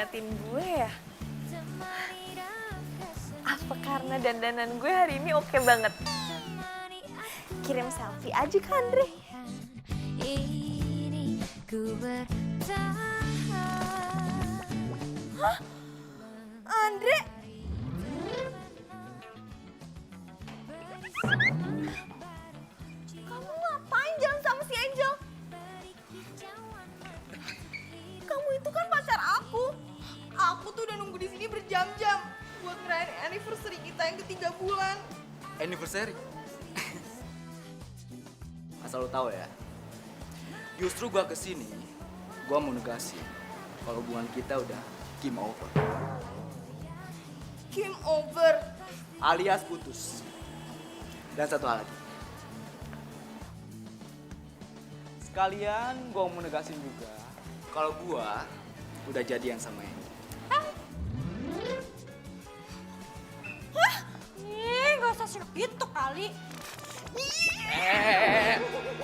ngeliatin gue ya? Apa karena dandanan gue hari ini oke banget? Kirim selfie aja ke Andre. Hah? Andre? Kamu ngapain jalan sama si Angel? Kamu itu kan pacar aku. Aku tuh udah nunggu di sini berjam-jam buat ngerayain anniversary kita yang ke-3 bulan. Anniversary? Asal lo tahu ya, justru gua kesini, gua mau negasin kalau hubungan kita udah game over. Game over. Alias putus. Dan satu hal lagi. Sekalian gua mau negasin juga kalau gua udah jadian sama Angel. Ih, gak usah syok gitu kali.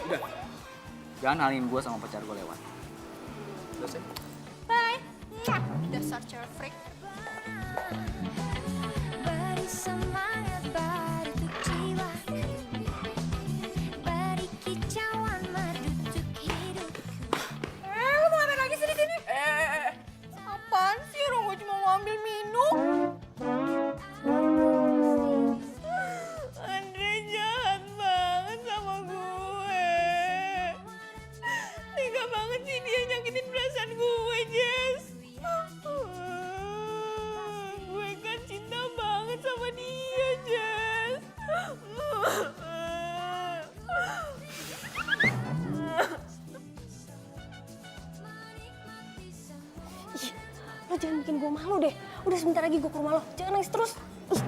Udah. Jangan halin gua sama pacar gua lewat. Selesai. Bye. Dasar cewek freak. Beri semangat, beri untuk jiwaku, beri kicauan merdu untuk hidupku. Lu mau ngapain lagi sih di sini? Apaan sih? Orang gue cuma mau ambil minum. Andre jahat banget sama gue. Tega banget sih dia nyakitin perasaan gue, Jess. Gue kan cinta banget sama dia, Jess. Ih, lo jangan bikin gue malu deh. Udah sebentar lagi gue ke rumah lo. Jangan nangis terus. Ih.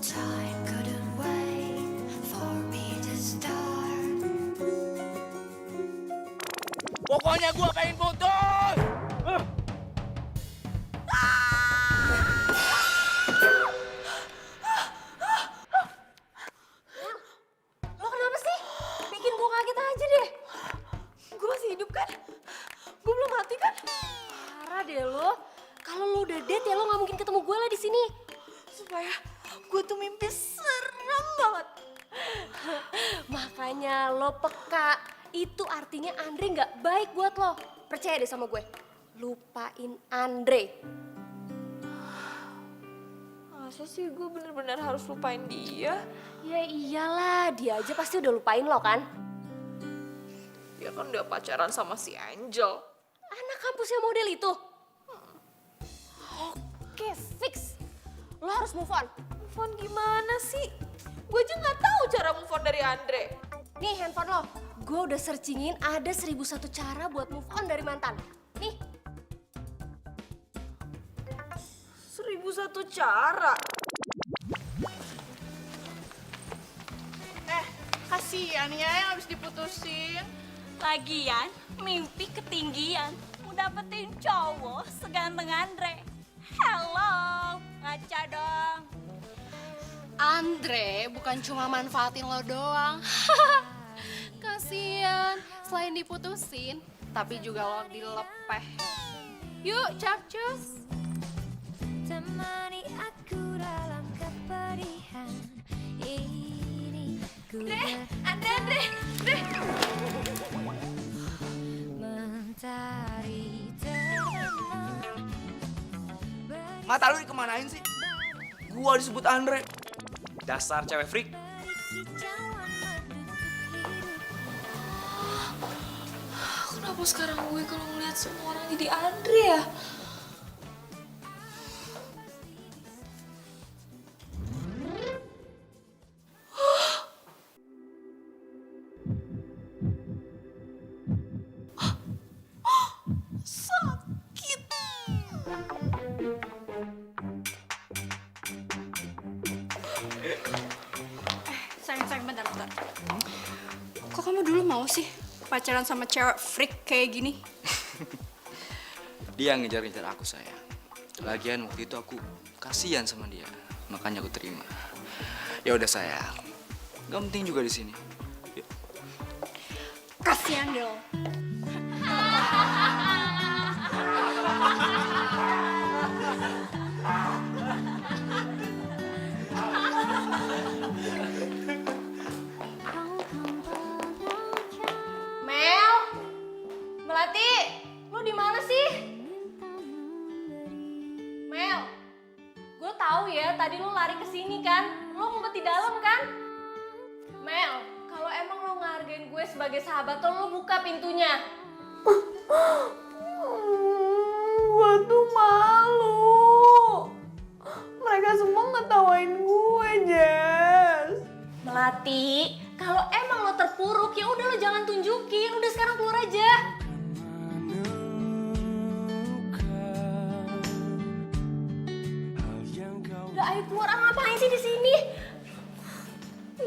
Time couldn't wait for me to start. Pokoknya gua pengen putus. Lo kenapa sih? Bikin gue kaget aja deh. Gue masih hidup kan? Gue belum mati kan? Parah deh lo. Kalau lo udah dead ya lo nggak mungkin ketemu gue lah di sini. Supaya gue tuh mimpi serem banget. Makanya lo peka. Itu artinya Andre nggak baik buat lo. Percaya deh sama gue. Lupain Andre. Masa sih gue bener-bener harus lupain dia? Ya iyalah, dia aja pasti udah lupain lo kan? Dia kan udah pacaran sama si Angel. Anak kampus yang model itu. Oke, fix. Lo harus move on. Move on gimana sih? Gue aja gak tahu cara move on dari Andre. Nih handphone lo. Gue udah searchingin ada 1001 cara buat move on dari mantan. Nih, 1001 cara. Kasian ya yang habis diputusin. Lagian, mimpi ketinggian. Mau dapetin cowok seganteng Andre. Hello, ngaca dong. Andre bukan cuma manfaatin lo doang. Kasian, selain diputusin, tapi juga lo dilepeh. Yuk, capcus. Temani aku dalam kepedihan ini. Andre. Mentari terbenam. Mata lu dikemanain sih? Gua disebut Andre. Dasar cewek freak. Kicauan merdu untuk hidupku. Kenapa sekarang gue kalau ngeliat semua orang jadi Andre ya? Sakit. Sayang, bentar. Kok kamu dulu mau sih pacaran sama cewek freak kayak gini? Dia ngejar-ngejar aku, sayang. Lagian waktu itu aku kasihan sama dia, makanya aku terima. Ya udah sayang, gak penting juga di sini. Yuk. Kasihan deh lo. Mel, Melati, lu di mana sih? Mel, gue tahu ya tadi lu lari ke sini kan, lu ngumpet di dalam kan? Mel, kalau emang lu ngehargain gue sebagai sahabat lo, lu buka pintunya. Gue tuh malu. Mereka semua ngetawain gue, Jess. Melati, kalau emang lo terpuruk ya udah lo jangan tunjukin, udah sekarang keluar aja. Udah ayo keluar, ngapain sih di sini?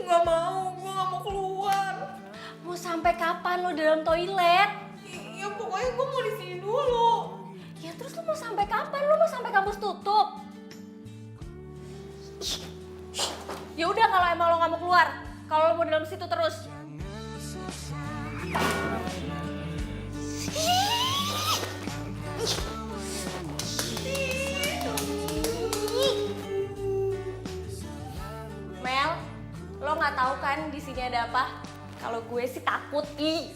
Gak mau, gue gak mau keluar. Mau sampai kapan lo di dalam toilet? Ya pokoknya gue mau di sini dulu. Ya terus lo mau sampai kapan? Lo mau sampai kampus tutup? Ya udah kalau emang lo nggak mau keluar, kalau lo mau di dalam situ terus. Mel, lo nggak tahu kan di sini ada apa? Kalau gue sih takut. Ih.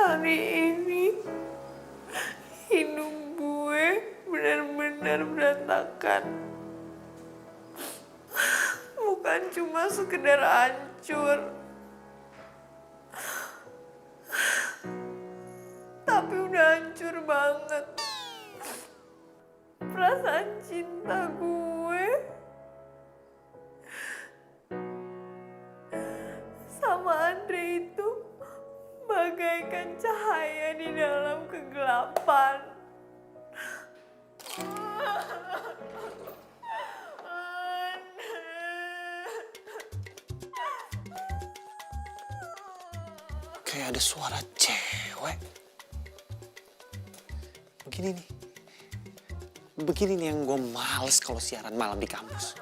Hari ini hidup gue benar-benar berantakan. Bukan cuma sekedar hancur, tapi udah hancur banget. Perasaan cinta gue sama Andre itu bagaikan cahaya di dalam kegelapan. Kayak ada suara cewek. Begini nih yang gue males kalau siaran malam di kampus.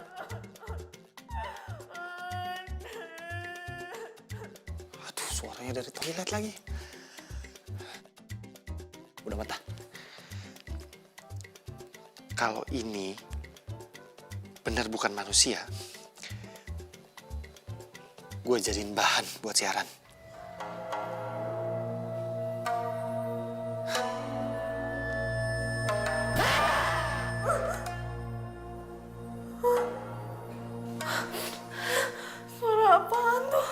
Aduh, suaranya dari toilet lagi. Udah mata. Kalau ini benar bukan manusia, gue jadiin bahan buat siaran. Suara apaan tuh?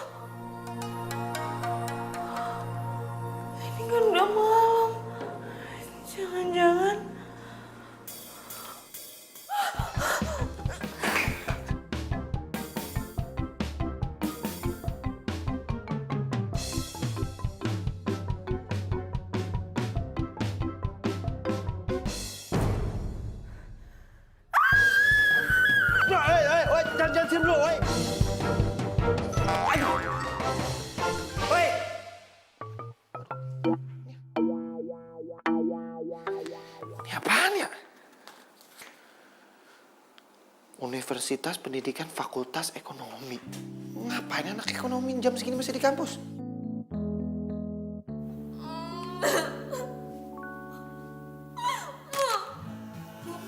Ini kan udah malam. Jangan-jangan Jangan diam dulu, woi. Woi. Ini apaan ya? Universitas Pendidikan Fakultas Ekonomi. Ngapain anak ekonomi jam segini masih di kampus?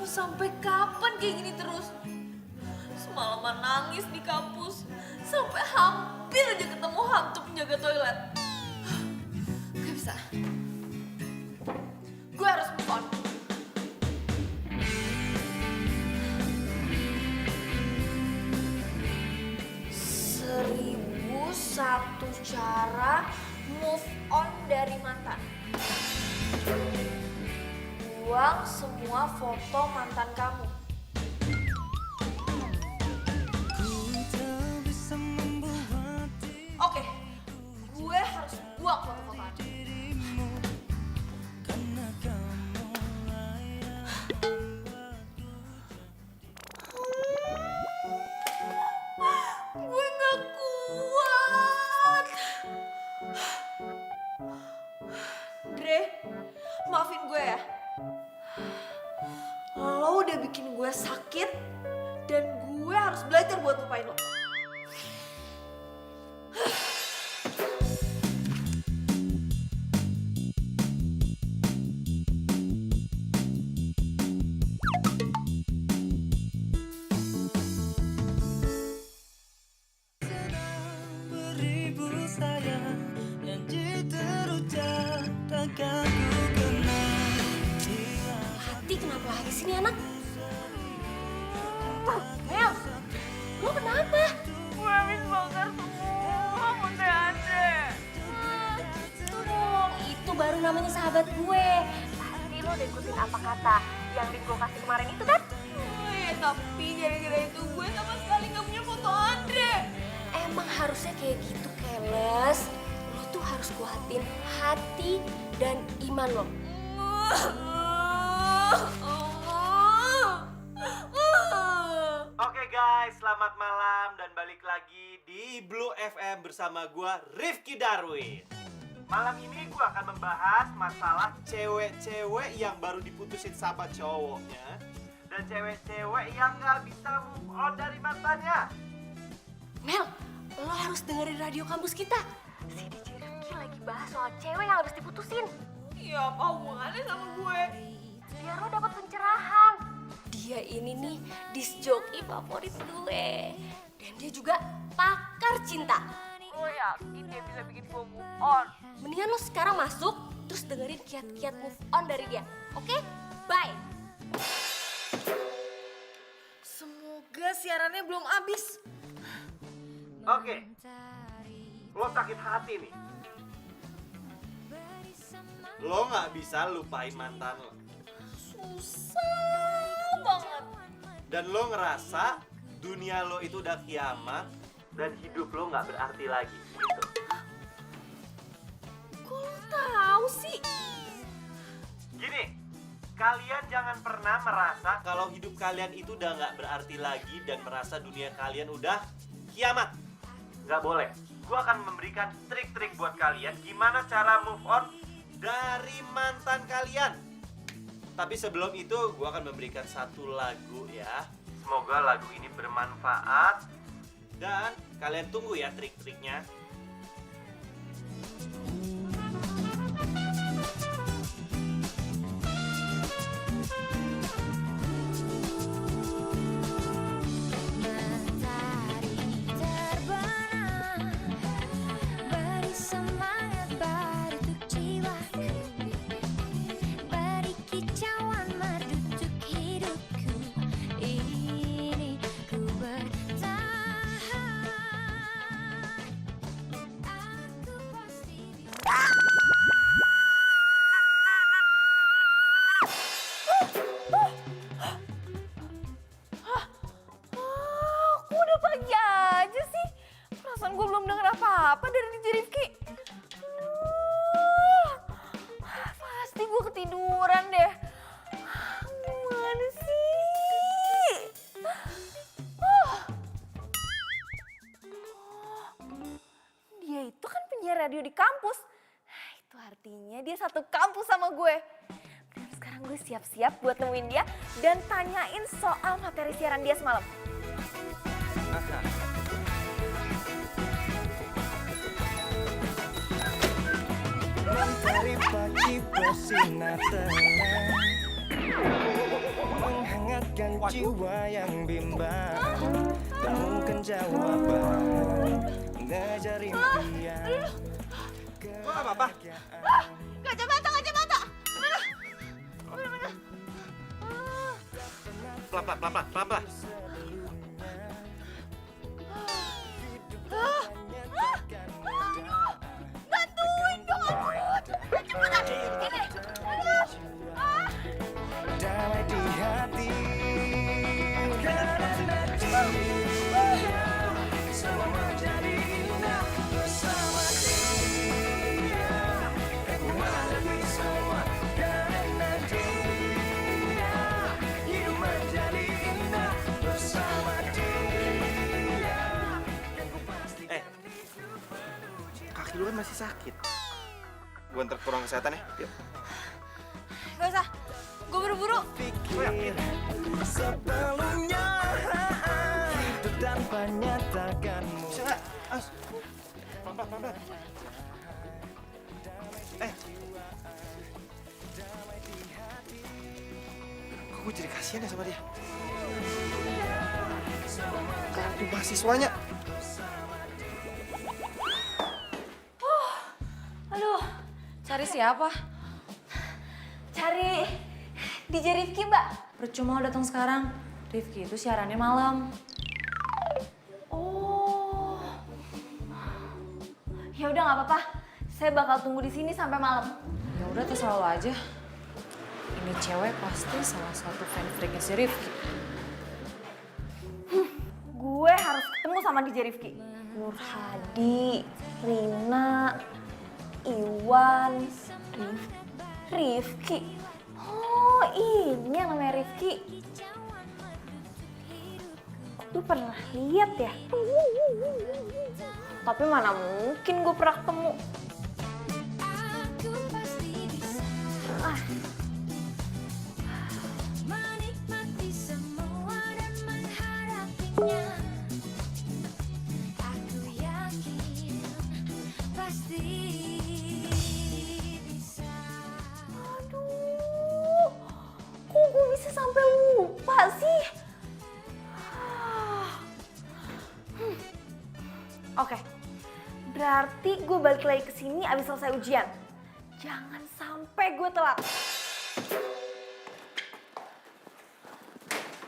mau sampai kapan kayak gini terus? Semalaman nangis di kampus, sampai hampir aja ketemu hantu penjaga toilet. Gak bisa. Gue harus move on. Satu cara move on dari mantan. Buang semua foto mantan kamu. Oke, gue harus buang foto-foto itu. Andre, maafin gue ya. Lo udah bikin gue sakit dan gue harus belajar buat lupain lo. Beribu sayang janji terucap takkan ku kenal. Hati kenapa lagi sih nih anak? Mel, lo kenapa? Gue habis bakar semua Bunda Andre. Itu baru namanya sahabat gue. Pasti lo udah ikutin apa kata yang link gue kasih kemarin itu kan? Tapi gara-gara itu gue sama sekali gak punya foto Andre. Emang harusnya kayak gitu, Keles. Lo tuh harus kuatin hati dan iman lo. Oke guys, selamat malam dan balik lagi di Blue FM bersama gua Rifki Darwin. Malam ini gua akan membahas masalah cewek-cewek yang baru diputusin sama cowoknya dan cewek-cewek yang gak bisa move on dari mantannya. Mel, lo harus dengerin radio kampus kita. Si DJ Rifki lagi bahas soal cewek yang habis diputusin. Ya apa hubungannya sama gue? Biar lo dapet pencerahan. Dia ini nih disc jockey favorit gue. Dan dia juga pakar cinta. Lo yakin dia bisa bikin gue move on? Mendingan lo sekarang masuk, terus dengerin kiat-kiat move on dari dia. Oke? Bye! Semoga siarannya belum habis. Oke, lo sakit hati nih. Lo gak bisa lupain mantan lo. Susah banget. Dan lo ngerasa dunia lo itu udah kiamat dan hidup lo gak berarti lagi gitu. Kok lo tahu sih? Gini, kalian jangan pernah merasa kalau hidup kalian itu udah gak berarti lagi dan merasa dunia kalian udah kiamat. Gak boleh. Gue akan memberikan trik-trik buat kalian gimana cara move on dari mantan kalian. Tapi sebelum itu gue akan memberikan satu lagu ya. Semoga lagu ini bermanfaat dan kalian tunggu ya trik-triknya. Matahari terbenam, beri semangat baru untuk jiwaku, beri kicauan merdu untuk hidupku. Ini ku bertahan, aku pasti bisa. Kok udah pagi aja sih? Perasaan gue belum denger apa-apa dari DJ Rifki. Pasti gue ketiduran deh. Gimana sih? Dia itu kan penyiar radio di kampus. Itu artinya dia satu kampus sama gue. Dan sekarang gue siap-siap buat nemuin dia dan tanyain soal materi siaran dia semalam. Mencari pagi bersinar terang, menghangatkan jiwa yang bimbang, temukan jawaban, mengejar impian. Lo gak apa-apa? Kacamata. Pelan-pelan. Bantuin dong aku. Cepetan. Ini. Damai di hati, karena semua menjadi indah bersama dia. Aku menghadapi semua karena dia. Hidup menjadi indah bersama dia. Kaki lu kan masih sakit. Gue antar ke ruang kesehatan ya. Yuk. Gak usah, gue buru-buru. Sepenuhnya hidup tanpa nyatakanmu. Bisa nggak? As. Pelan-pelan. Kok gue jadi kasihan ya sama dia? Ganggu mahasiswanya. Aduh, cari siapa? Cari DJ Rifki, Mbak. Percuma lo datang sekarang. Rifki itu siarannya malam. Oh. Ya udah nggak apa-apa. Saya bakal tunggu di sini sampai malam. Ya udah terserah lo aja. Ini cewek pasti salah satu fan freaknya si Rifki. Gue harus ketemu sama DJ Rifki. Nur Hadi, Rina, Iwan, Rifki. Oh, ini yang namanya Rifki. Lu pernah lihat ya? Tapi mana mungkin gue pernah ketemu. Aku pasti bisa menikmati semua dan menghadapinya. Aku yakin pasti bisa. Aduh, kok gue bisa sampai lupa sih? Oke, berarti gue balik lagi ke sini abis selesai ujian. Jangan sampai gue telat.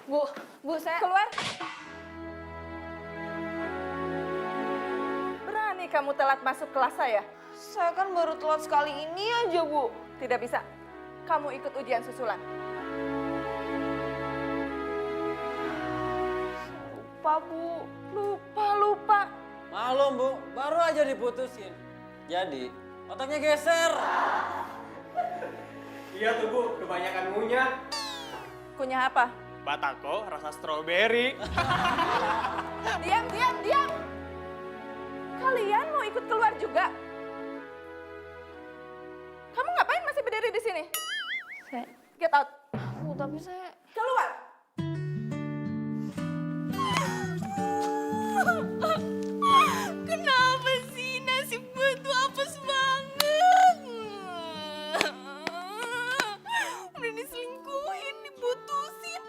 Bu, saya keluar. Berani kamu telat masuk kelas saya? Saya kan baru telat sekali ini aja, Bu. Tidak bisa. Kamu ikut ujian susulan. Lupa, Bu. Lupa. Maklum Bu, baru aja diputusin. Jadi, otaknya geser. Iya tuh Bu, kebanyakan ngunyah. Kunyah apa? Batako rasa stroberi. Diam. Kalian mau ikut keluar juga? Kamu ngapain masih berdiri di sini? Get out. Bu, tapi saya... Keluar. Kenapa sih nasib gue tuh apes banget? Udah diselingkuhin, diputusin,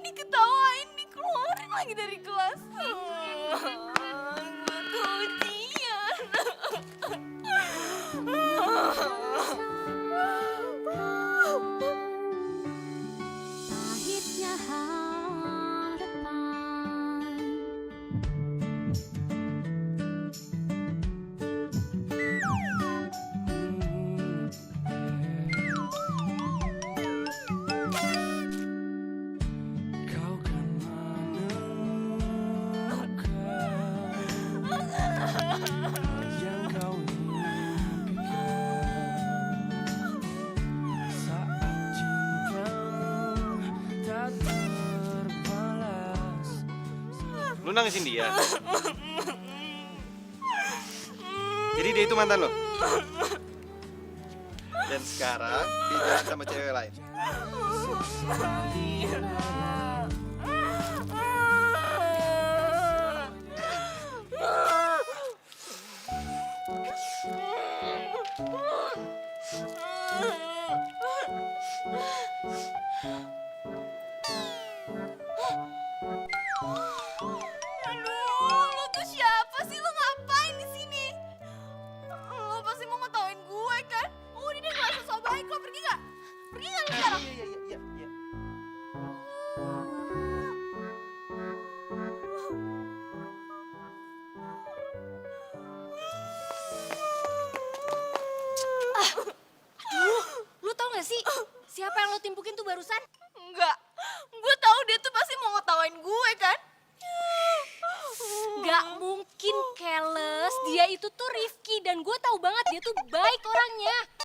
diketawain, dikeluarin lagi dari kelas. Gue tuh ujian. pahitnya hal depan. Kau kan menemukan yang kau impikan saat cinta tak terbalas. Lu nangisin dia. Jadi dia itu mantan lo. Dan sekarang dia jalan sama cewek lain. Aduh, lo tuh siapa sih? Lo ngapain di sini? Lo pasti mau ngetawain gue kan? Udah deh, gak usah so baik. Lo pergi gak? Pergi gak lo sekarang? Iya. Lu tau gak sih siapa yang lo timpukin tuh barusan? Enggak. Gue tahu dia tuh pasti mau ngetawain gue kan? Gak mungkin, Keles. Dia itu tuh Rifki dan gue tahu banget dia tuh baik orangnya.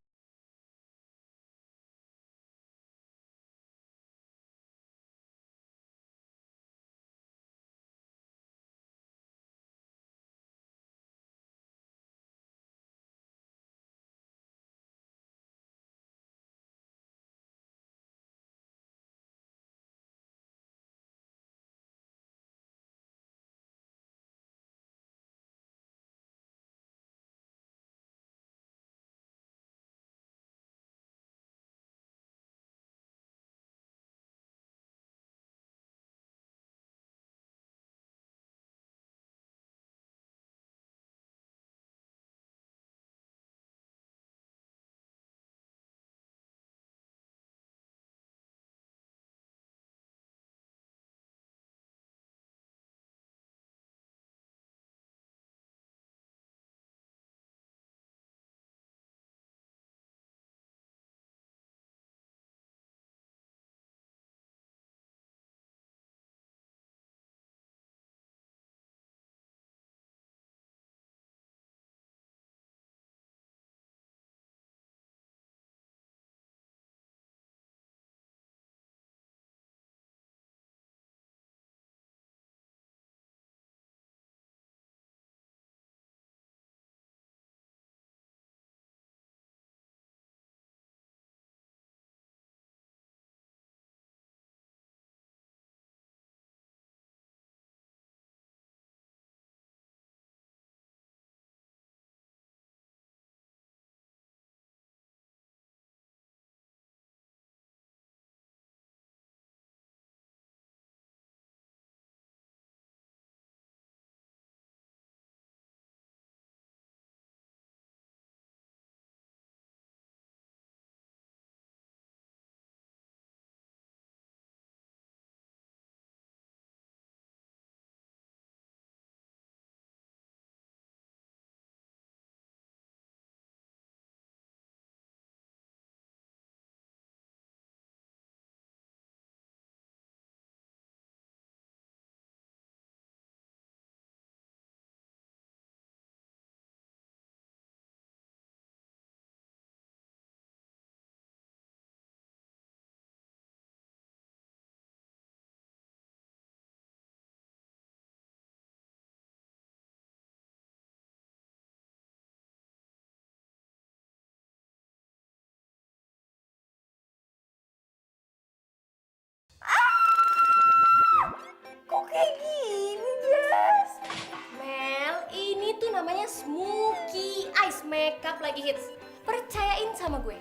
makeup lagi hits. Percayain sama gue.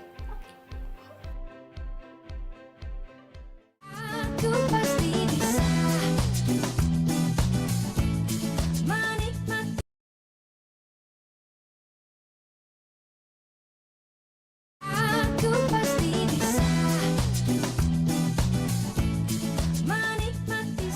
Aku pasti bisa menikmati. Aku pasti bisa menikmati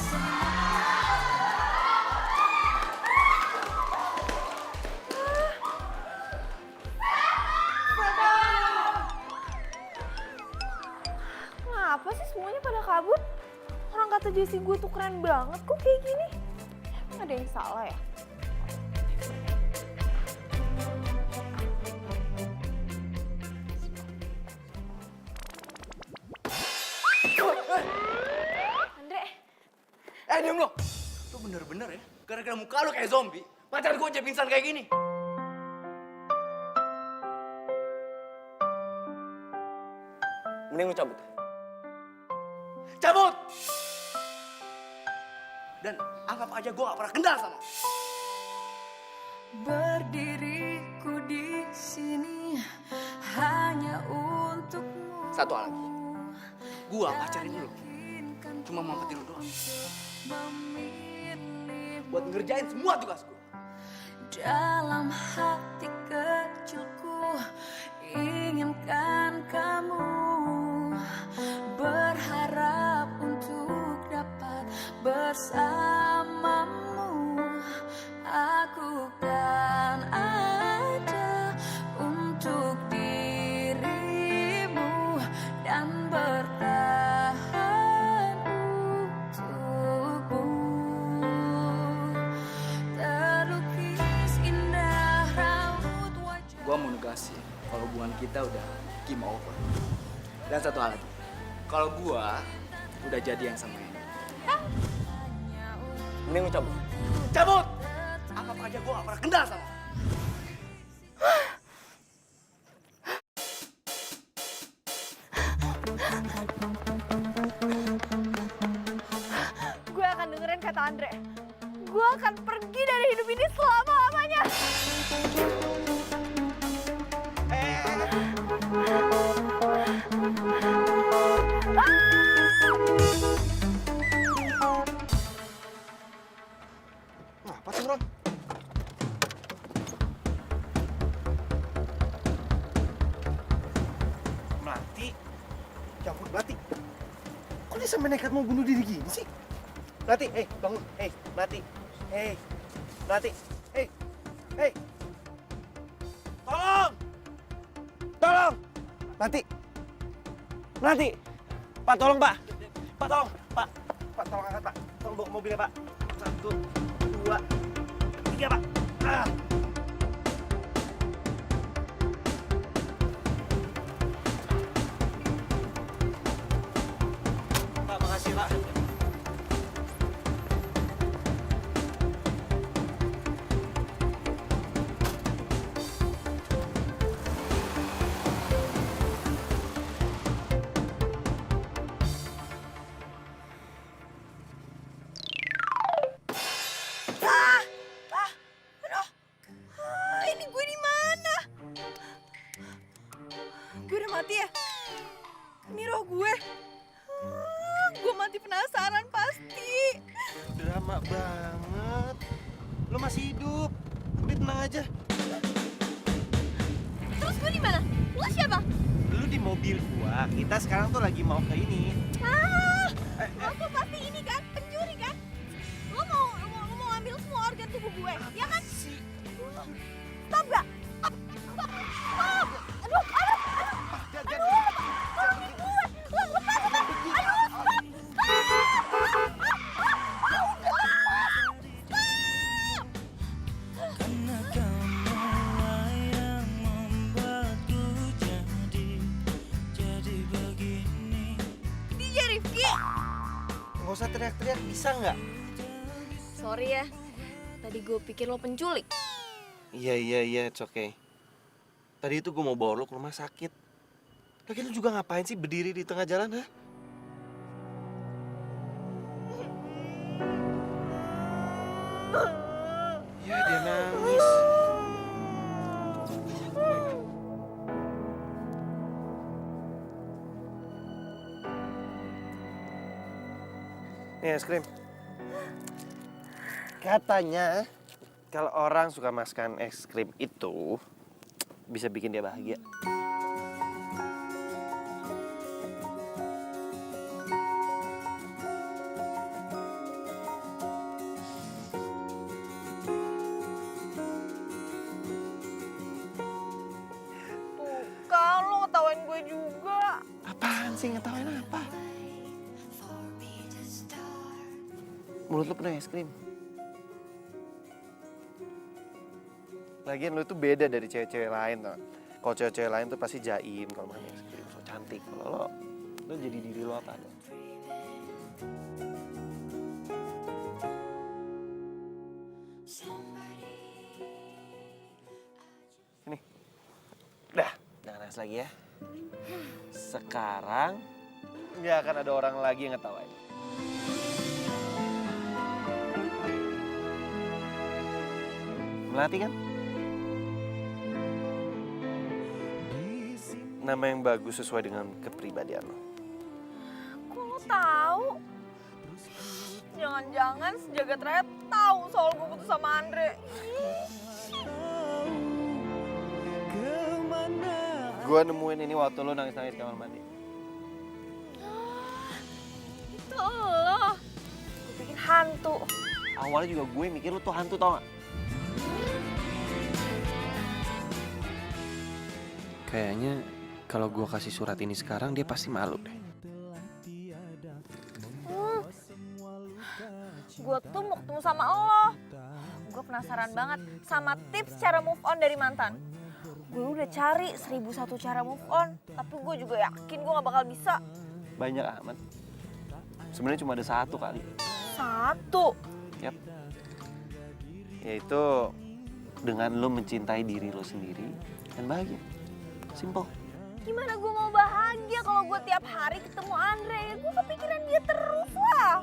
Kenapa sih semuanya pada kabur? Orang kata Jessie gue tuh keren banget kok kayak gini. Emang ada yang salah ya? Andre, Diam lo. Lu bener-bener ya, gara-gara muka lu kayak zombie, pacar gue aja pingsan kayak gini. Mending lu cabut. Cabut! Dan anggap aja gue gak pernah kenal sama lu. berdiriku di sini hanya untukmu. Satu hal lagi, gue pacarin lu cuma mau petir lu doang. Buat ngerjain semua tugas gue. Dalam hati kecilku inginkan kamu, berharap untuk dapat bersamamu. Aku kan ada untuk dirimu dan bertahan untukmu. Terlukis indah raut wajah. Gue mau negasin kalau hubungan kita udah game over. Dan satu hal lagi, kalau gue udah jadian sama ini. Mending lu cabut. Cabut! Anggap aja gue gak pernah kenal sama lu. gue akan dengerin kata Andre. Gue akan pergi dari hidup ini selama-lamanya. Ngapa sih, Ron? Melati. Campur Melati. Kok dia sampai nekat mau bunuh diri gini sih? Melati, bangun. Melati. Melati. Hei. Tolong! Tolong! Melati. Melati. Pak, tolong, Pak. Pak, tolong. Pak, tolong angkat, Pak. Tolong bawa mobilnya, Pak. 1, 2, 3, Pak. Pak, makasih, Pak. Ini gue di mana? Gue udah mati ya? Ini roh gue. Gue mati penasaran pasti. Drama banget. Lo masih hidup. Udah tenang aja. Terus gue di mana? Lo siapa? Lu di mobil gua. Kita sekarang tuh lagi mau ke ini. Lo tuh pasti ini kan, pencuri kan? Lo mau ambil semua organ tubuh gue, ya kan? Stop gak? Stop! Aduh! Tolongin gue! Lo lepas! Aduh, stop! Karena kamulah yang membuatku jadi begini. DJ Rifki! Nggak usah teriak-teriak, bisa nggak? Sorry ya, tadi gue pikir lo penculik. Iya, it's okay. Tadi itu gua mau bawa lu ke rumah sakit. Lagi lu juga ngapain sih berdiri di tengah jalan, ha? Ya, dia nangis. Nih es krim. Katanya kalau orang suka makan es krim itu bisa bikin dia bahagia. Tuh kan lo ngetawain gue juga. Apaan sih, ngetawain apa? Mulut lu penuh es krim. Lagian lu tuh beda dari cewek-cewek lain tau. Kalau cewek-cewek lain tuh pasti jaim kalau makan es krim, so cantik. Kalau lo jadi diri lo apa lo? Ini. Udah, jangan nangis lagi ya. Sekarang nggak akan ada orang lagi yang ngetawain. Melati kan? Nama yang bagus sesuai dengan kepribadian lo. Kok lo tahu? Jangan-jangan sejagat raya tahu soal gue putus sama Andre. Gue nemuin ini waktu lo nangis-nangis kamar mandi. Itu lo. Gue pikir hantu. Awalnya juga gue mikir lo tuh hantu, tau gak? Kayaknya kalau gue kasih surat ini sekarang dia pasti malu deh. Gue tuh mau ketemu sama lo. Gue penasaran banget sama tips cara move on dari mantan. Gue udah cari 1001 cara move on, tapi gue juga yakin gue gak bakal bisa. Banyak amat. Sebenarnya cuma ada satu kali. Satu? Yap. Yaitu dengan lo mencintai diri lo sendiri dan bahagia. Simple. Gimana gue mau bahagia kalau gue tiap hari ketemu Andre? Gue kepikiran dia terus lah.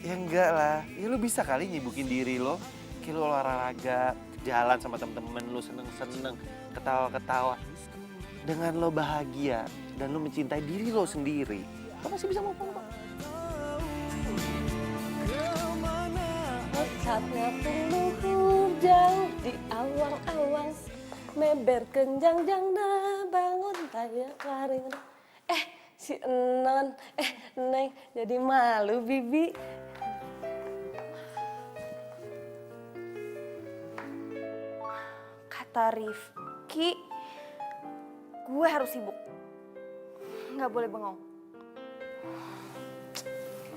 Ya enggak lah. Ya lo bisa kali nyibukin diri lo. Kayak lo olahraga, jalan sama temen-temen lo, seneng-seneng, ketawa-ketawa. Dengan lo bahagia dan lo mencintai diri lo sendiri, lo masih bisa move on kok. Saatnya tumbuh jauh di awang-awang, meber kenjang-jang na bangun taya karing. Si Enon, Neng jadi malu Bibi. Kata Rifki, gue harus sibuk. Nggak boleh bengong.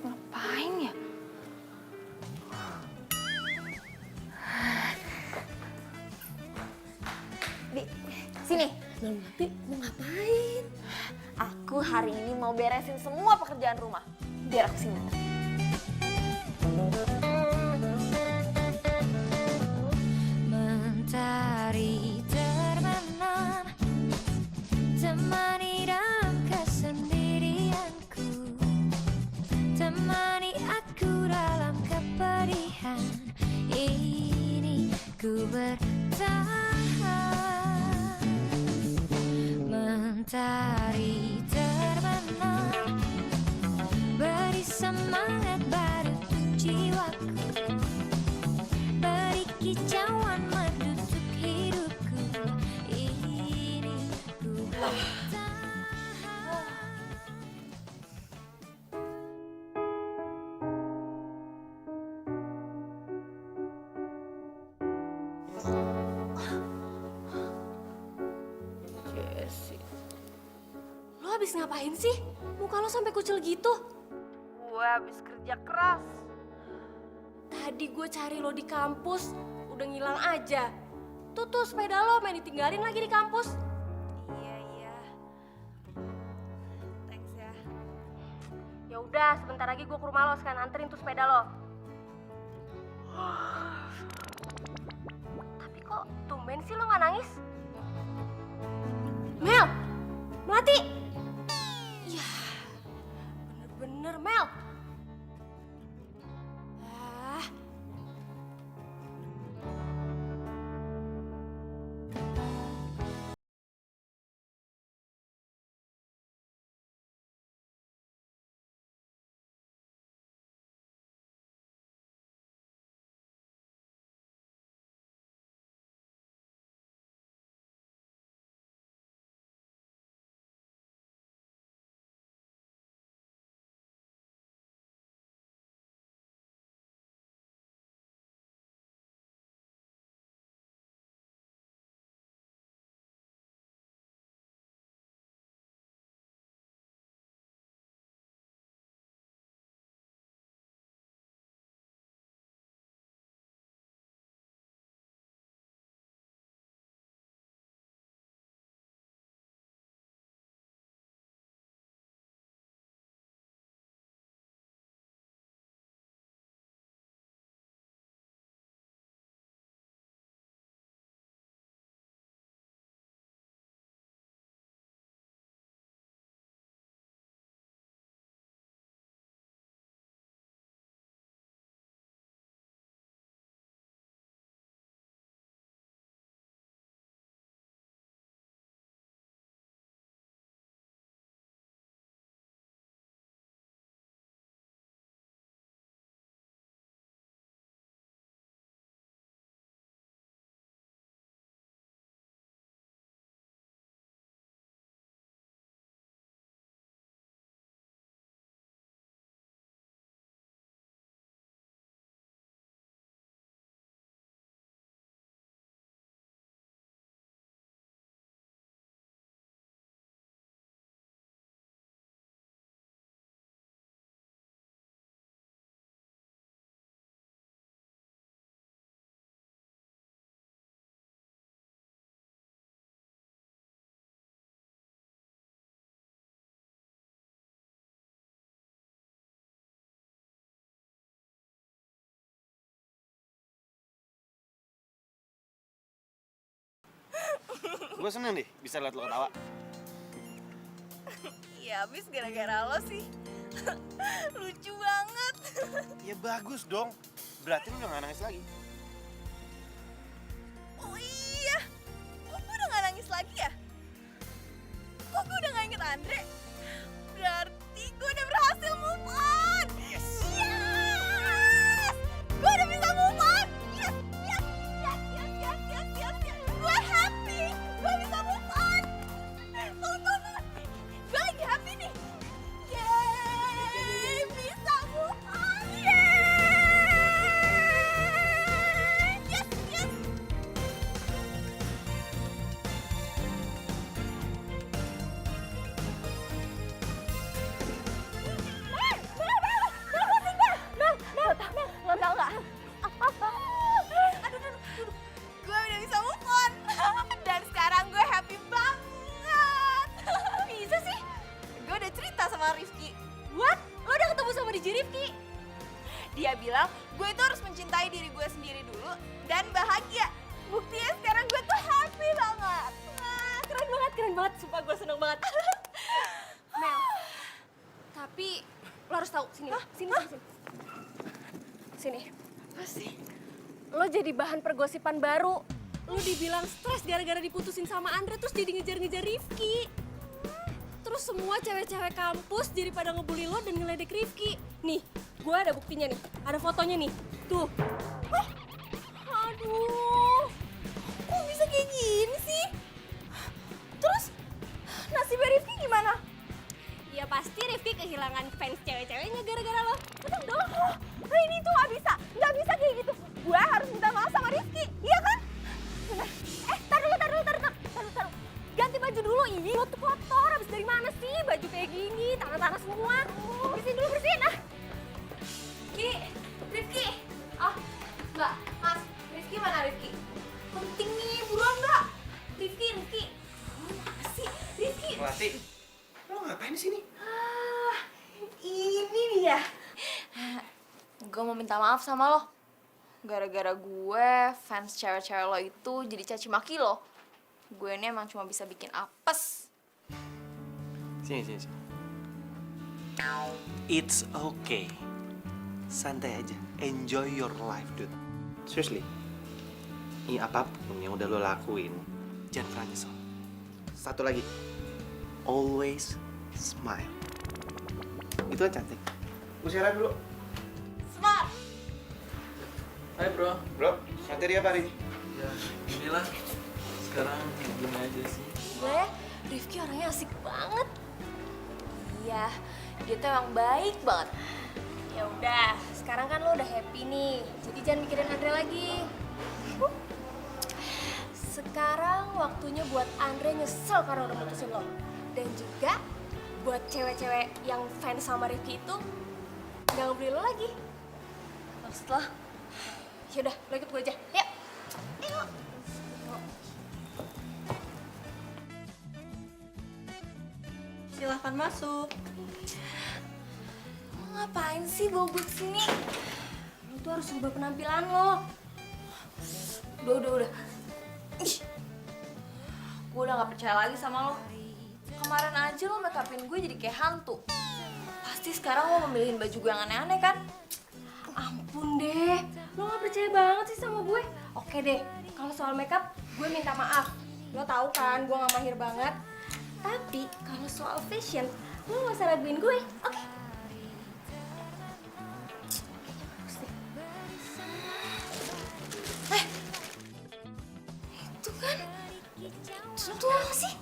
Ngapain ya? Di sini. Nanti mau ngapain? Aku hari ini mau beresin semua pekerjaan rumah. Biar aku sini. Mentari terbenam, temani dalam kesendirianku, temani aku dalam kepedihan ini, ku bertahan. Mentari terbenam, beri semangat baru untuk jiwaku, beri kicauan menusuk hidupku ini, ku bertahan. Jesse. Lo habis ngapain sih? Muka lo sampai kucel gitu. Gue habis kerja keras. Tadi gue cari lo di kampus, udah ngilang aja. Tuh sepeda lo main ditinggalin lagi di kampus. Iya. Thanks ya. Ya udah, sebentar lagi gue ke rumah lo sekarang anterin tuh sepeda lo. Tapi kok tumben sih lo nggak nangis? Mel, Melati. Ya, bener-bener Mel. Gue seneng deh bisa liat lo ketawa. Ya abis gara-gara lo sih. Lucu banget. Ya bagus dong. Berarti lo udah gak nangis lagi. Oh iya. Kok gue udah gak nangis lagi ya? Kok gue udah gak inget Andre? Berarti gue udah berhasil move on. Yes! Gue udah bisa move on. Yes! Gue happy. Gue bisa move on. Gue lagi happy nih. Yeay, bisa move on. Yeay! Yes! Lo tau gak? Aduh, gue udah bisa move on. Dan sekarang gue happy banget. Bisa sih? Gue udah cerita sama Rifki. What? Lo udah ketemu sama DJ Rifki? Dia bilang gue itu harus mencintai diri gue sendiri dulu dan bahagia. Buktinya sekarang gue tuh happy banget. Keren banget, sumpah gue seneng banget. Mel, tapi lo harus tahu sini. Apa sih? Lo jadi bahan pergosipan baru. Lo dibilang stres gara-gara diputusin sama Andre terus jadi ngejar-ngejar Rifki. Terus semua cewek-cewek kampus jadi pada ngebully lo dan ngeledek Rifki. Nih, gue ada buktinya nih. Ada fotonya nih. Tuh. Aduh, kok bisa kayak gini sih? Terus nasibnya Rifki gimana? Ya pasti Rifki kehilangan fans cewek-ceweknya gara-gara lo. Betul dong. Nah, ini tuh nggak bisa kayak gitu. Gue harus minta maaf sama Rifki, iya kan? Tar dulu. Ganti baju dulu. Ih, lo tuh kotor. Habis dari mana sih baju kayak gini? Tangan-tangan semua. Bersihin. Rifki. Oh, enggak. Mas, Rifki mana Rifki? Penting nih, buruan nggak? Rifki. Apa sih? Rifki. Melati, lo ngapain di sini? Ini dia. Gue mau minta maaf sama lo. Gara-gara gue, fans cewek-cewek lo itu jadi caci maki lo. Gue ini emang cuma bisa bikin apes. Sini. It's okay. Santai aja. Enjoy your life, dude. Seriously. Ini apapun yang udah lo lakuin, jangan pernah nyesel. Satu lagi. Always smile. Itu kan cantik. Gue siaran dulu. Smart. Hai bro. Bro, materi apa hari ini? Ya, inilah. Sekarang gini aja sih. Gue, Rifki orangnya asik banget. Iya, dia tuh emang baik banget. Ya udah, sekarang kan lo udah happy nih. Jadi jangan mikirin Andre lagi. Sekarang waktunya buat Andre nyesel karena udah mutusin lo. Dan juga buat cewek-cewek yang fans sama Rifki itu nggak ngebeli lo lagi. Maksud lo? Yaudah, lo ikut gue aja. Yuk. Silahkan masuk. Lo ngapain sih bawa gue kesini? Lo tuh harus ubah penampilan lo. Udah. Ih, gue udah gak percaya lagi sama lo. Kemarin aja lo make upin gue jadi kayak hantu. Pasti sekarang lo memilihin baju gue yang aneh-aneh kan? Ampun deh, lo gak percaya banget sih sama gue. Oke deh, kalau soal makeup gue minta maaf. Lo tahu kan gue gak mahir banget. Tapi kalau soal fashion, lo gak usah raguin gue, oke? Itu kan, itu apa sih?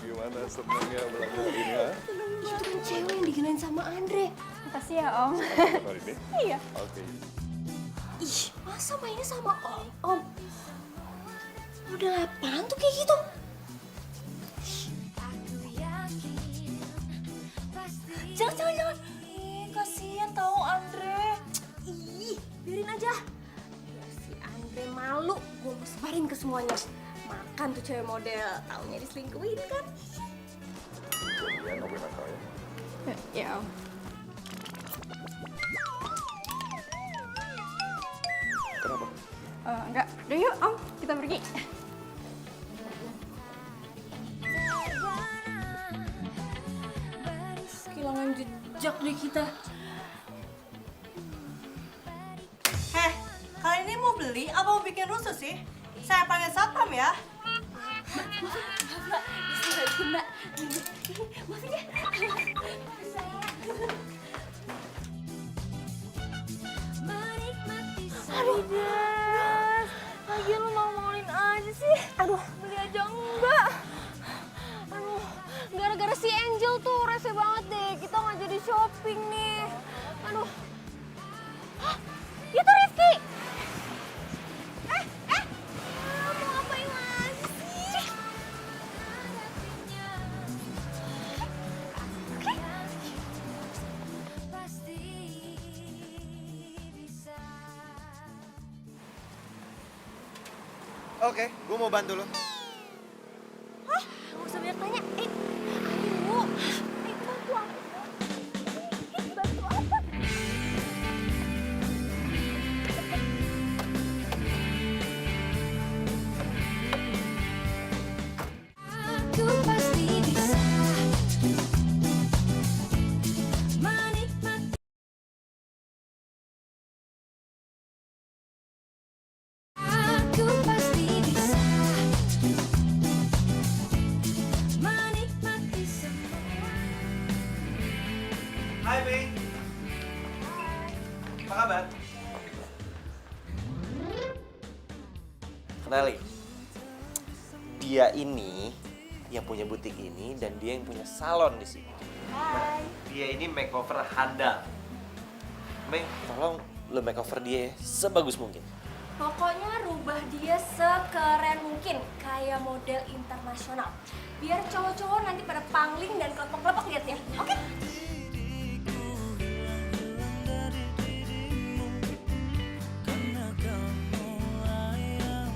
Gimana senengnya melakukan ini, ha? Itu kan cewek yang diginain sama Andre. Makasih ya Om. Hari ini? Iya. Oke. Ih, masa mainnya sama Om? Udah apaan tuh kayak gitu? Jangan. Ih, kasihan tau Andre. Ih, biarin aja. Biar si Andre malu, gue mau sebarin ke semuanya. Makan tuh cewek model, taunya diselingkuhin kan? Ya, nggak boleh nakal ya. Ya Om. Kenapa? Enggak. Udah yuk Om, kita pergi. Kehilangan jejak deh kita. Heh, kalian ini mau beli apa mau bikin rusuh sih? Saya panggil satpam ya. Mbak. Maafin ya. Aduh, Jas. Lagian lu mau-maulin aja sih. Aduh, beli aja enggak. Aduh, gara-gara si Angel tuh rese banget deh. Kita nggak jadi shopping nih. Aduh. Hah? Itu Rifki. Mau ngapain lagi sih? Oke, gue mau bantu lo. Hah? Nggak usah banyak tanya. Ayo. Bantu aku. Bantu apa? Aku pasti bisa menikmati. Aku pasti bisa menikmati semua. Hai, Mei. Apa kabar? Kenali. Dia ini yang punya butik ini dan dia yang punya salon di sini. Hai. Dia ini makeover handal. Mei, tolong lo makeover dia sebagus mungkin. Pokoknya rubah dia sekeren mungkin, kayak model internasional. Biar cowok-cowok nanti pada pangling dan kelepek-kelepek liatnya, oke? Karena kamu yang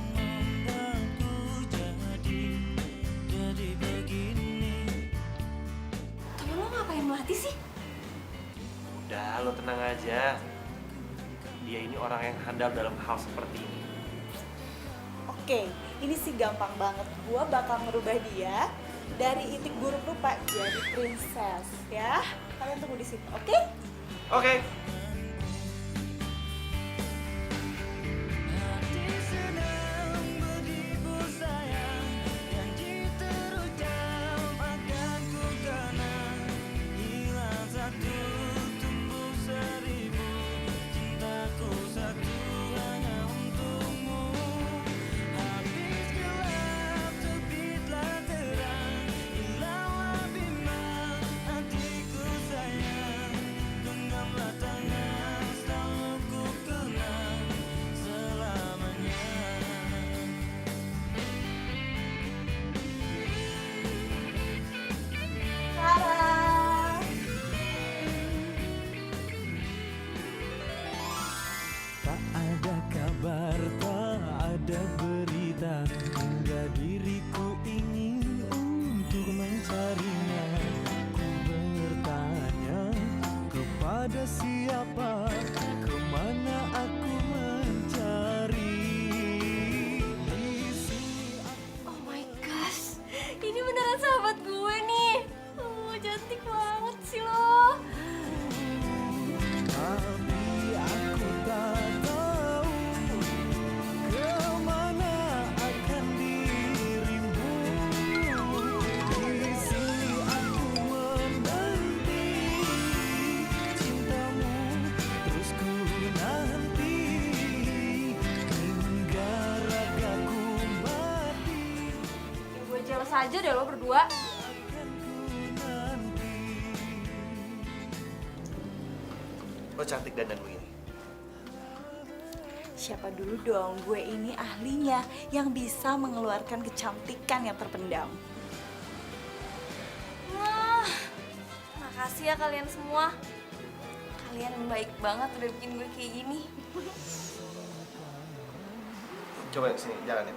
membuatku jadi begini. Temen lo ngapain melatih sih? Udah, lo tenang aja. Dia ini orang yang handal dalam hal seperti ini. Oke, ini sih gampang banget. Gua bakal ngerubah dia dari itik buruk rupa jadi princess ya. Kalian tunggu di situ, oke? Oke. Hati sedang begitu sayang, janji terucap akan ku kenang. Hilang satu, tumbuh seribu, cintaku satu hanya untukmu. Habis gelap, terbitlah terang, hilanglah bimbang hatiku sayang. Genggamlah tangan, selalu ku kenang selamanya. Sarah. Tak ada kabar, tak ada berita, hingga diriku ingin untuk mencarinya. Ku bertanya kepada siapa, kemana aku mencari. Di sini Oh my gosh, ini beneran sahabat gue nih. Cantik banget sih lo. tapi aku tak tahu kemana akan dirimu. Di sini aku menanti cintamu, terus ku nanti hingga ragaku mati. Ya, gue jelas aja deh lo berdua. Lo cantik dandan begini. Siapa dulu dong? Gue ini ahlinya yang bisa mengeluarkan kecantikan yang terpendam. Wah, makasih ya kalian semua. Kalian baik banget udah bikin gue kayak gini. Coba sini, jalanin.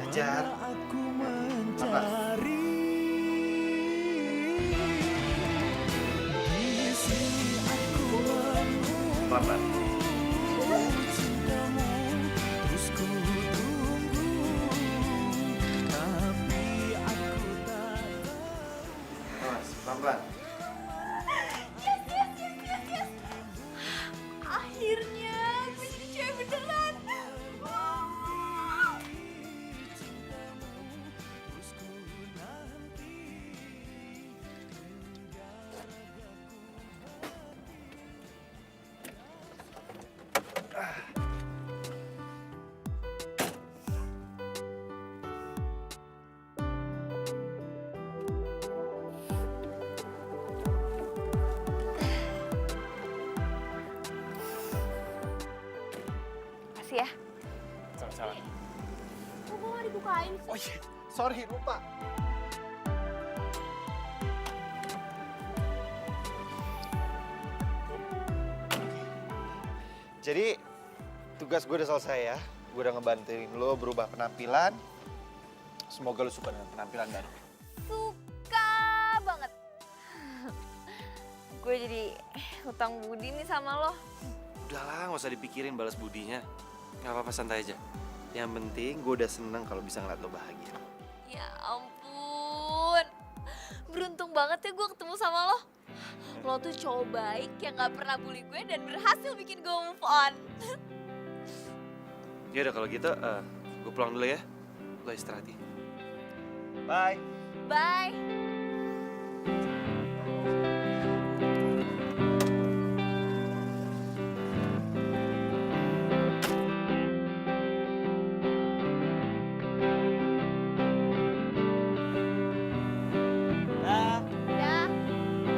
Ajar. Aku mencari. Di sini aku Pelan-pelan. cintamu, ngapain sih? Oh iya, sorry lupa. Jadi tugas gue udah selesai ya. Gue udah ngebantuin lo berubah penampilan. Semoga lo suka dengan penampilan baru. Suka banget. Gue jadi hutang budi nih sama lo. Udahlah, nggak usah dipikirin balas budinya. Nggak apa-apa, santai aja. Yang penting gue udah seneng kalau bisa ngeliat lo bahagia. Ya ampun. Beruntung banget ya gue ketemu sama lo. Lo tuh cowok baik yang gak pernah bully gue dan berhasil bikin gue move on. Ya udah kalau gitu, gue pulang dulu ya. Lo istirahat ya. Bye. Bye. Dah. Ya,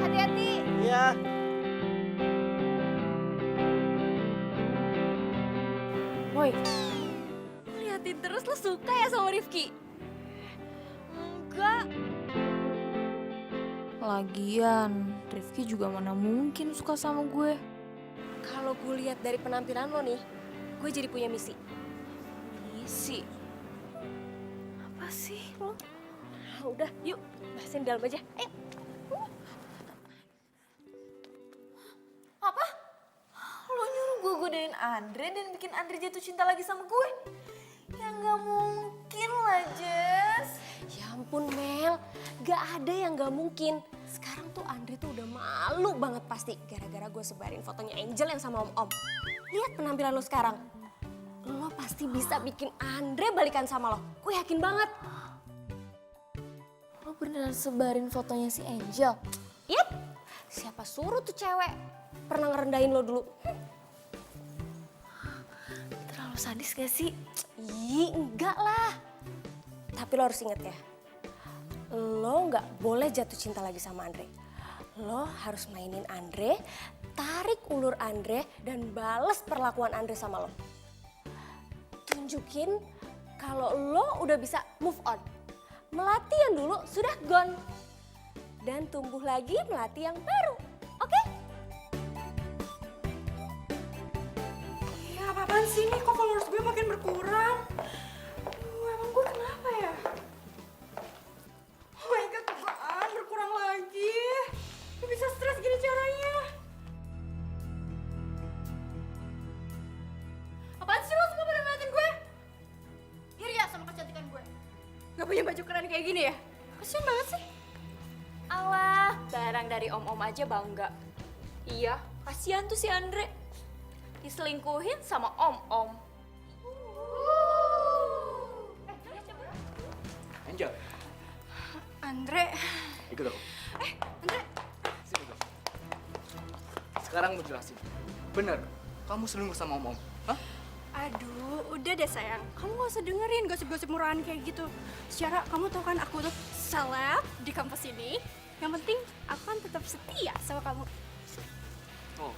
hati-hati. Iya. Woi, Liatin terus lo suka ya sama Rifki? Enggak. lagian Rifki juga mana mungkin suka sama gue. Kalau gue lihat dari penampilan lo nih, gue jadi punya misi. Misi? Apa sih lo? Udah, yuk, bahasin dalam aja. Ayo. Apa? Lo nyuruh gue godain Andre dan bikin Andre jatuh cinta lagi sama gue? Ya nggak mungkin lah, Jess. Ya ampun Mel, gak ada yang gak mungkin. Sekarang tuh Andre tuh udah malu banget pasti gara-gara gue sebarin fotonya Angel yang sama Om-Om. Lihat penampilan lo sekarang. Lo pasti bisa bikin Andre balikan sama lo. Gue yakin banget. Lo beneran sebarin fotonya si Angel? Yap, siapa suruh tuh cewek pernah ngerendahin lo dulu. Terlalu sadis gak sih? Ih, enggak lah. Tapi lo harus inget ya, lo nggak boleh jatuh cinta lagi sama Andre. Lo harus mainin Andre, tarik ulur Andre, dan bales perlakuan Andre sama lo. Tunjukin kalau lo udah bisa move on. Melati yang dulu sudah gone. Dan tumbuh lagi melati yang baru. Oke? Ya apa-apaan sih nih, kok followers gue makin berkurang? Emang gue kenapa ya? Oh my god, apaan berkurang lagi? Gue bisa stres gini caranya. Apaan sih lo semua pada ngeliatin gue? Iri ya sama kecantikan gue? Gak punya baju keren kayak gini ya? Kasian banget sih. Alah, barang dari om-om aja bangga. Iya, kasihan tuh si Andre. Diselingkuhin sama om-om. Angel, Andre, ikut aku. Andre. Sini dong. Sekarang gue jelasin. Bener, kamu selingkuh sama om-om. Hah? Aduh, udah deh sayang. Kamu gak usah dengerin gosip-gosip murahan kayak gitu. Secara kamu tau kan aku tuh seleb di kampus ini. Yang penting aku kan tetap setia sama kamu. Oh,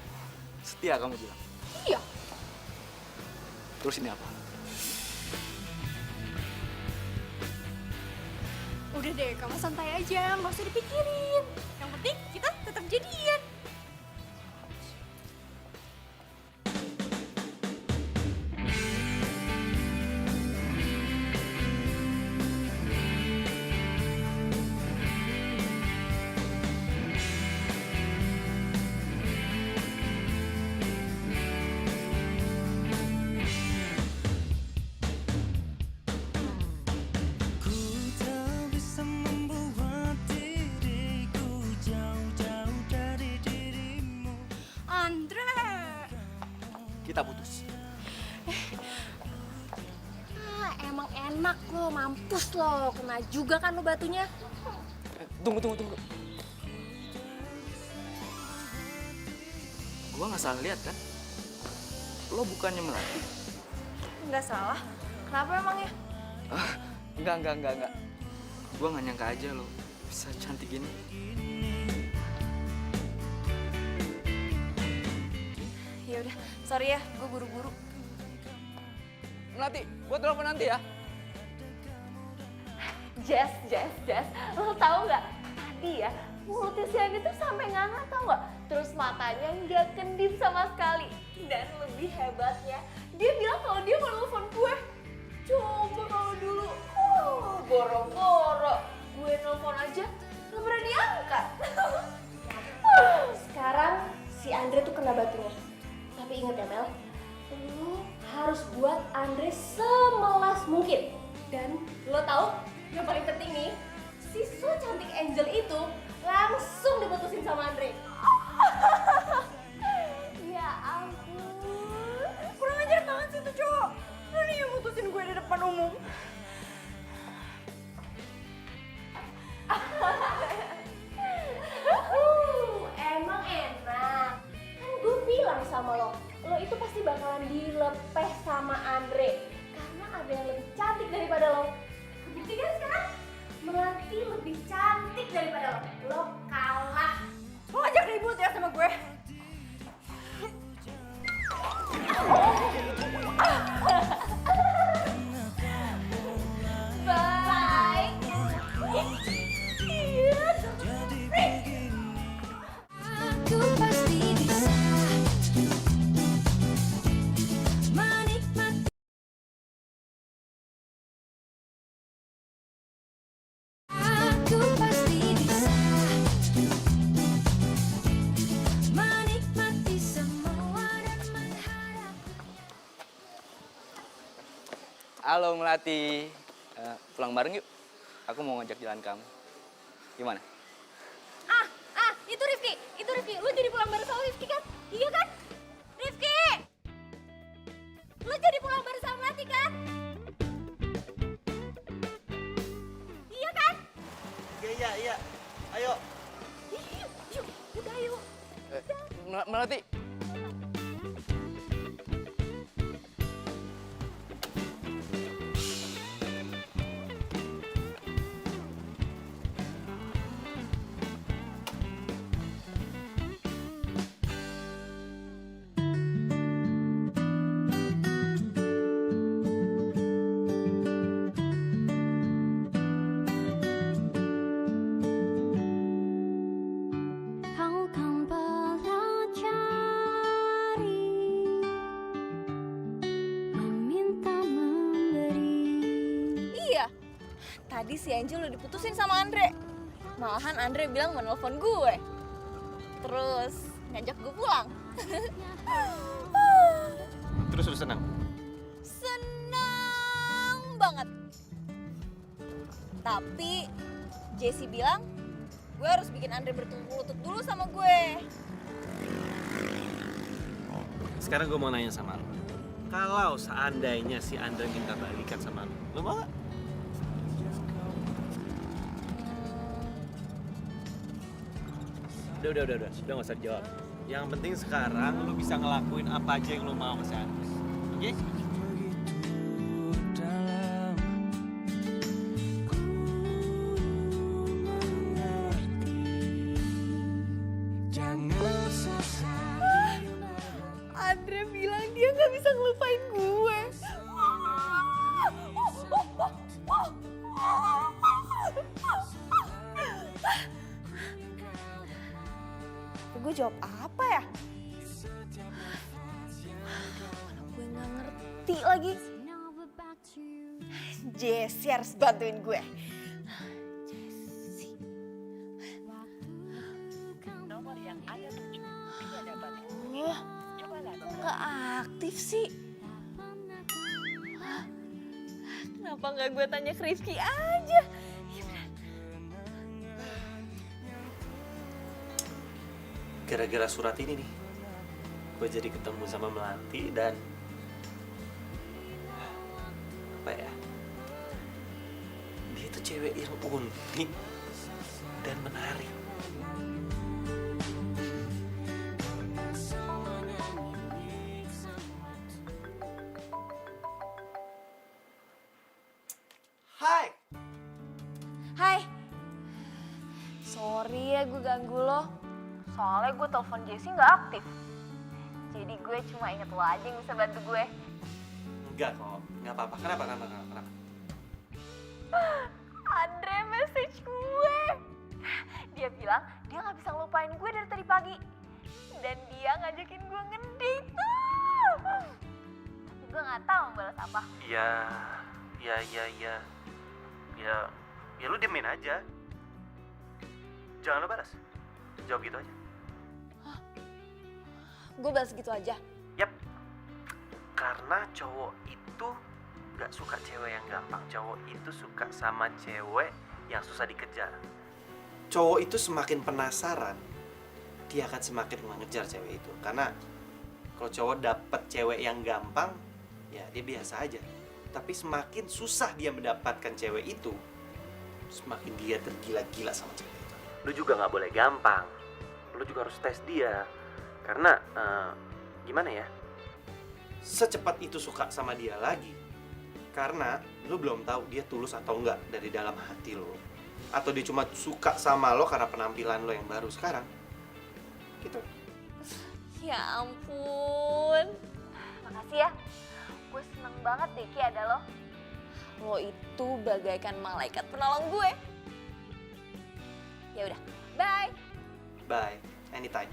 setia kamu bilang. Iya. Terus ini apa? Udah deh, kamu santai aja, gak usah dipikirin. Yang penting kita tetap jadian. Ku tak bisa membuat diriku jauh-jauh dari dirimu. Andre. Kita putus. Emang enak lo, mampus lo. Kena juga kan lo batunya. Tunggu. Gua nggak salah lihat kan? Lo bukannya Melati? Nggak salah. Kenapa emangnya? Ah, enggak. Gua nggak nyangka aja lo bisa cantik gini. Ya udah, sorry ya, gue buru-buru. Melati, gua telepon nanti ya. Jess, lo tau nggak? Tadi ya, mulutnya si Andi tuh sampai nganga tau nggak? Terus matanya nggak kedip sama sekali. Dan lebih hebatnya, dia bilang kalau dia mau nelfon gue. Coba kalau dulu, boro-boro gue nelfon aja, nggak pernah diangkat. Sekarang si Andre tuh kena batunya. Tapi ingat ya Mel, lo harus buat Andre semelas mungkin. Dan lo tahu yang paling penting nih, si so cantik Angel itu langsung diputusin sama Andre. Ya ampun. Kurang ajar banget sih tuh cowok. Berani yang mutusin gue di depan umum. Emang enak. Kan gue bilang sama lo itu pasti bakalan dilepeh sama Andre. Karena ada yang lebih cantik daripada lo. Bukti kan sekarang? Melati lebih cantik daripada lo. Lo kalah. Lo ngajak ribut ya sama gue. Bye. Aku pasti bisa menikmati. Aku pasti bisa menikmati semua dan menghadapi. Halo Melati. Pulang bareng yuk. Aku mau ngajak jalan kamu. Gimana? Itu Rifki. Lo jadi pulang bareng sama Rifki kan? Iya kan? Rifki! Lo jadi pulang bareng sama Melati kan? Iya kan? Iya. Ayo. Yuk, udah yuk. Melati. Kau kan pelajari meminta memberi. Iya, tadi si Angel udah diputusin sama Andre. Malahan Andre bilang mau nelfon gue. Terus ngajak gue pulang. Terus lu senang? Senang banget. Tapi Jessie bilang gue harus bikin Andre bertukuk lutut dulu sama gue. Sekarang gue mau nanya sama lu. Kalau seandainya si Andre minta balikan sama lu, lu mau gak? Udah gak usah dijawab. Yang penting sekarang lu bisa ngelakuin apa aja yang lu mau ke si Andre. Oke? Andre bilang dia gak bisa ngelupain gue. Gue jawab apa ya? Mana gue gak ngerti lagi. Jessie harus bantuin gue. Nomor yang ada tuju tidak dapat dihubungi. Coba Kok nggak aktif sih? Hah? Kenapa nggak gue tanya ke Rifki aja? Gara-gara surat ini nih, gue jadi ketemu sama Melati dan apa ya? Dia tuh cewek yang unik dan menarik. Hai. Hai. Sorry ya gue ganggu lo. Soalnya gue telepon Jessie nggak aktif. Jadi gue cuma inget lo aja yang bisa bantu gue. Enggak kok, nggak apa-apa. Kenapa? Aduh. bilang dia nggak bisa ngelupain gue dari tadi pagi. Dan dia ngajakin gue ngedate. Tapi gue nggak tahu balas apa. Ya lu diemin aja. Jangan lo balas. Jawab gitu aja. Gue balas gitu aja. Yap. Karena cowok itu gak suka cewek yang gampang. Cowok itu suka sama cewek yang susah dikejar. Cowok itu semakin penasaran, dia akan semakin mengejar cewek itu. Karena kalau cowok dapet cewek yang gampang, ya dia biasa aja. Tapi semakin susah dia mendapatkan cewek itu, semakin dia tergila-gila sama cewek itu. Lu juga gak boleh gampang. Lu juga harus tes dia. Karena, gimana ya? Secepat itu suka sama dia lagi. Karena lu belum tahu dia tulus atau enggak dari dalam hati lo. Atau dia cuma suka sama lo karena penampilan lo yang baru sekarang. Gitu. Ya ampun. Makasih ya. Gue seneng banget deh Ki ada lo. Lo itu bagaikan malaikat penolong gue. Ya udah, bye. Bye, anytime.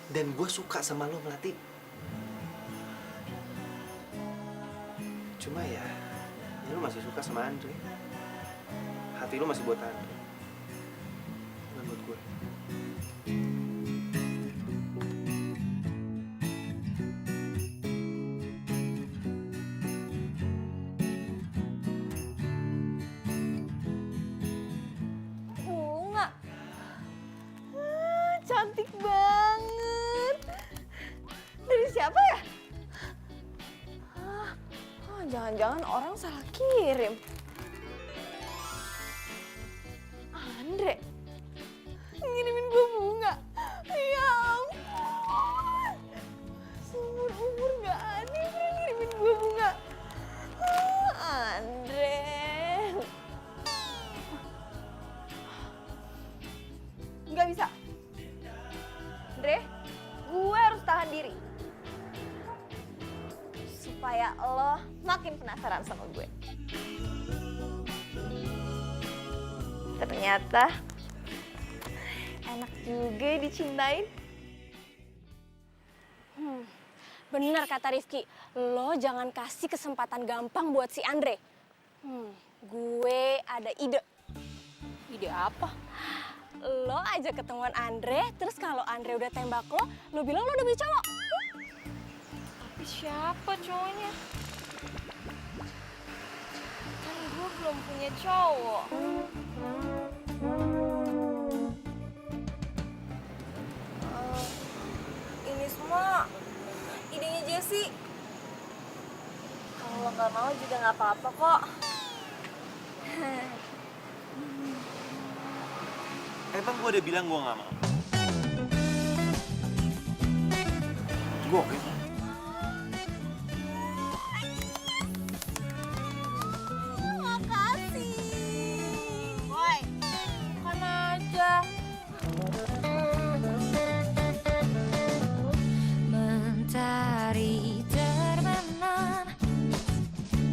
Dan gue suka sama lo, Melati. Cuma ya lo masih suka sama Andre. Hati lo masih buat Andre, bukan buat gue. Bunga. Cantik banget. Dari siapa ya? Jangan-jangan orang salah kirim. Andre ngirimin gue bunga. Ya ampun. Seumur umur gak ada yang pernah ngirimin gue bunga. Andre. Gak bisa. Andre, gue harus tahan diri. Supaya lo makin penasaran sama gue. Ternyata enak juga dicintain. Bener kata Rifki, lo jangan kasih kesempatan gampang buat si Andre. Gue ada ide. Ide apa? Lo aja ketemuan Andre, terus kalau Andre udah tembak lo bilang lo udah punya cowok. Tapi siapa cowoknya? Kan gue belum punya cowok. Ini semua idenya Jessie. Kalau lo nggak mau juga nggak apa-apa kok. Emang gue udah bilang gue gak mau? Gue oke kok. Makasih. Woi, makan aja. Mentari terbenam,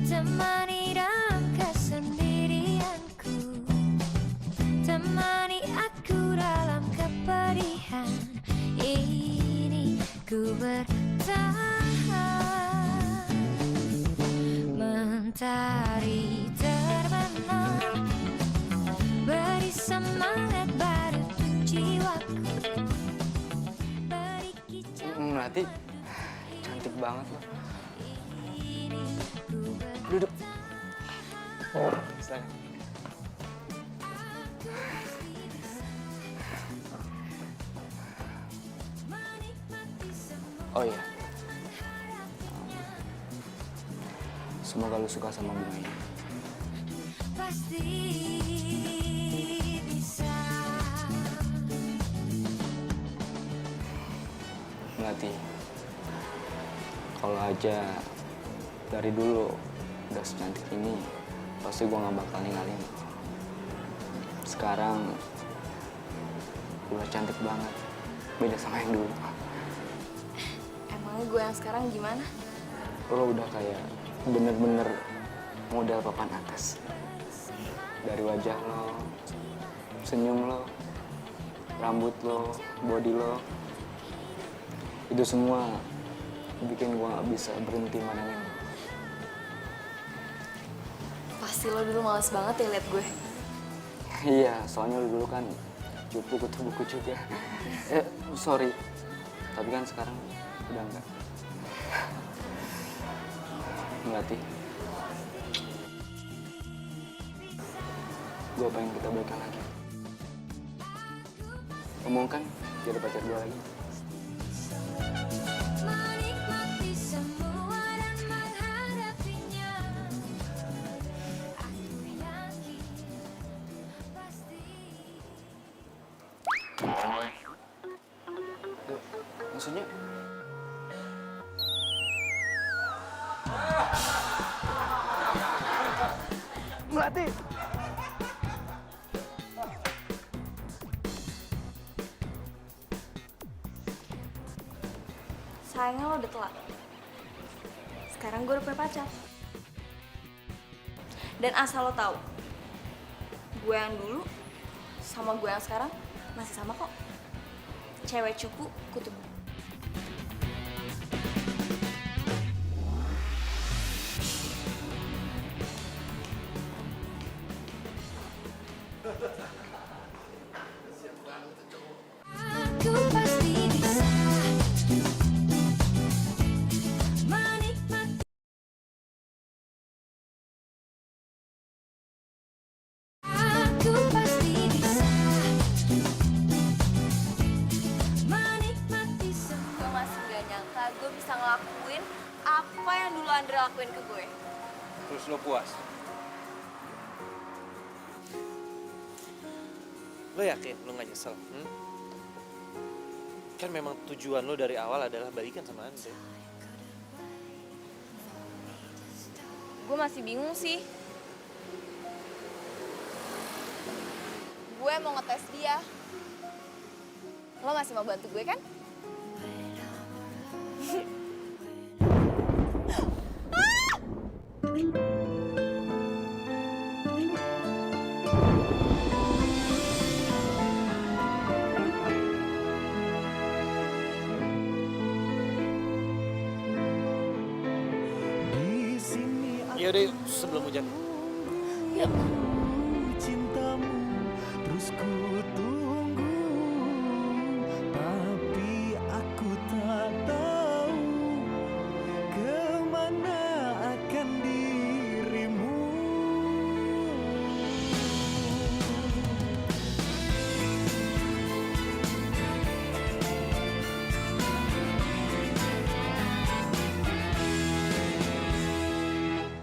temani dalam kesendirianku, temani aku dalam kepedihan ini, ku bertahan. Mentari terbenam, beri semangat baru jiwaku. Melati, cantik banget lo. Duduk. Silakan. Oh iya. Semoga lu suka sama bunga ini. Pasti bisa. Melati, kalau aja dari dulu udah secantik ini, pasti gue gak bakal ninggalin. Sekarang udah cantik banget, beda sama yang dulu. Emangnya gue yang sekarang gimana? Lo udah kayak bener-bener modal papan atas. Dari wajah lo, senyum lo, rambut lo, body lo, itu semua bikin gue gak bisa berhenti mandangin lo. Pasti lo dulu males banget ya liat gue. Iya, soalnya lo dulu kan cupu kutu buku juga. Sorry, tapi kan sekarang udah enggak. Melati, gue pengen kita baikan lagi. Ngomong kan, jadi pacar gue lagi. Menikmati semua dan menghadapinya. Aku yakin pasti. Maksudnya? Melati! Sayangnya lo udah telat. Sekarang gue udah punya pacar. Dan asal lo tahu, gue yang dulu sama gue yang sekarang masih sama kok. Cewek cupu, kutu buku. Aku pasti bisa menikmati. Aku pasti bisa menikmati semua. Gue masih gak nyangka gue bisa ngelakuin apa yang dulu Andre lakuin ke gue. Terus lo puas? Lo yakin lo gak nyesel? Kan memang tujuan lo dari awal adalah balikan sama Andre. Gue masih bingung sih. Gue mau ngetes dia. Lo masih mau bantu gue kan? Yaudah yuk, sebelum hujan. Yuk. Cintamu terus ku tunggu, tapi aku tak tahu kemana akan dirimu.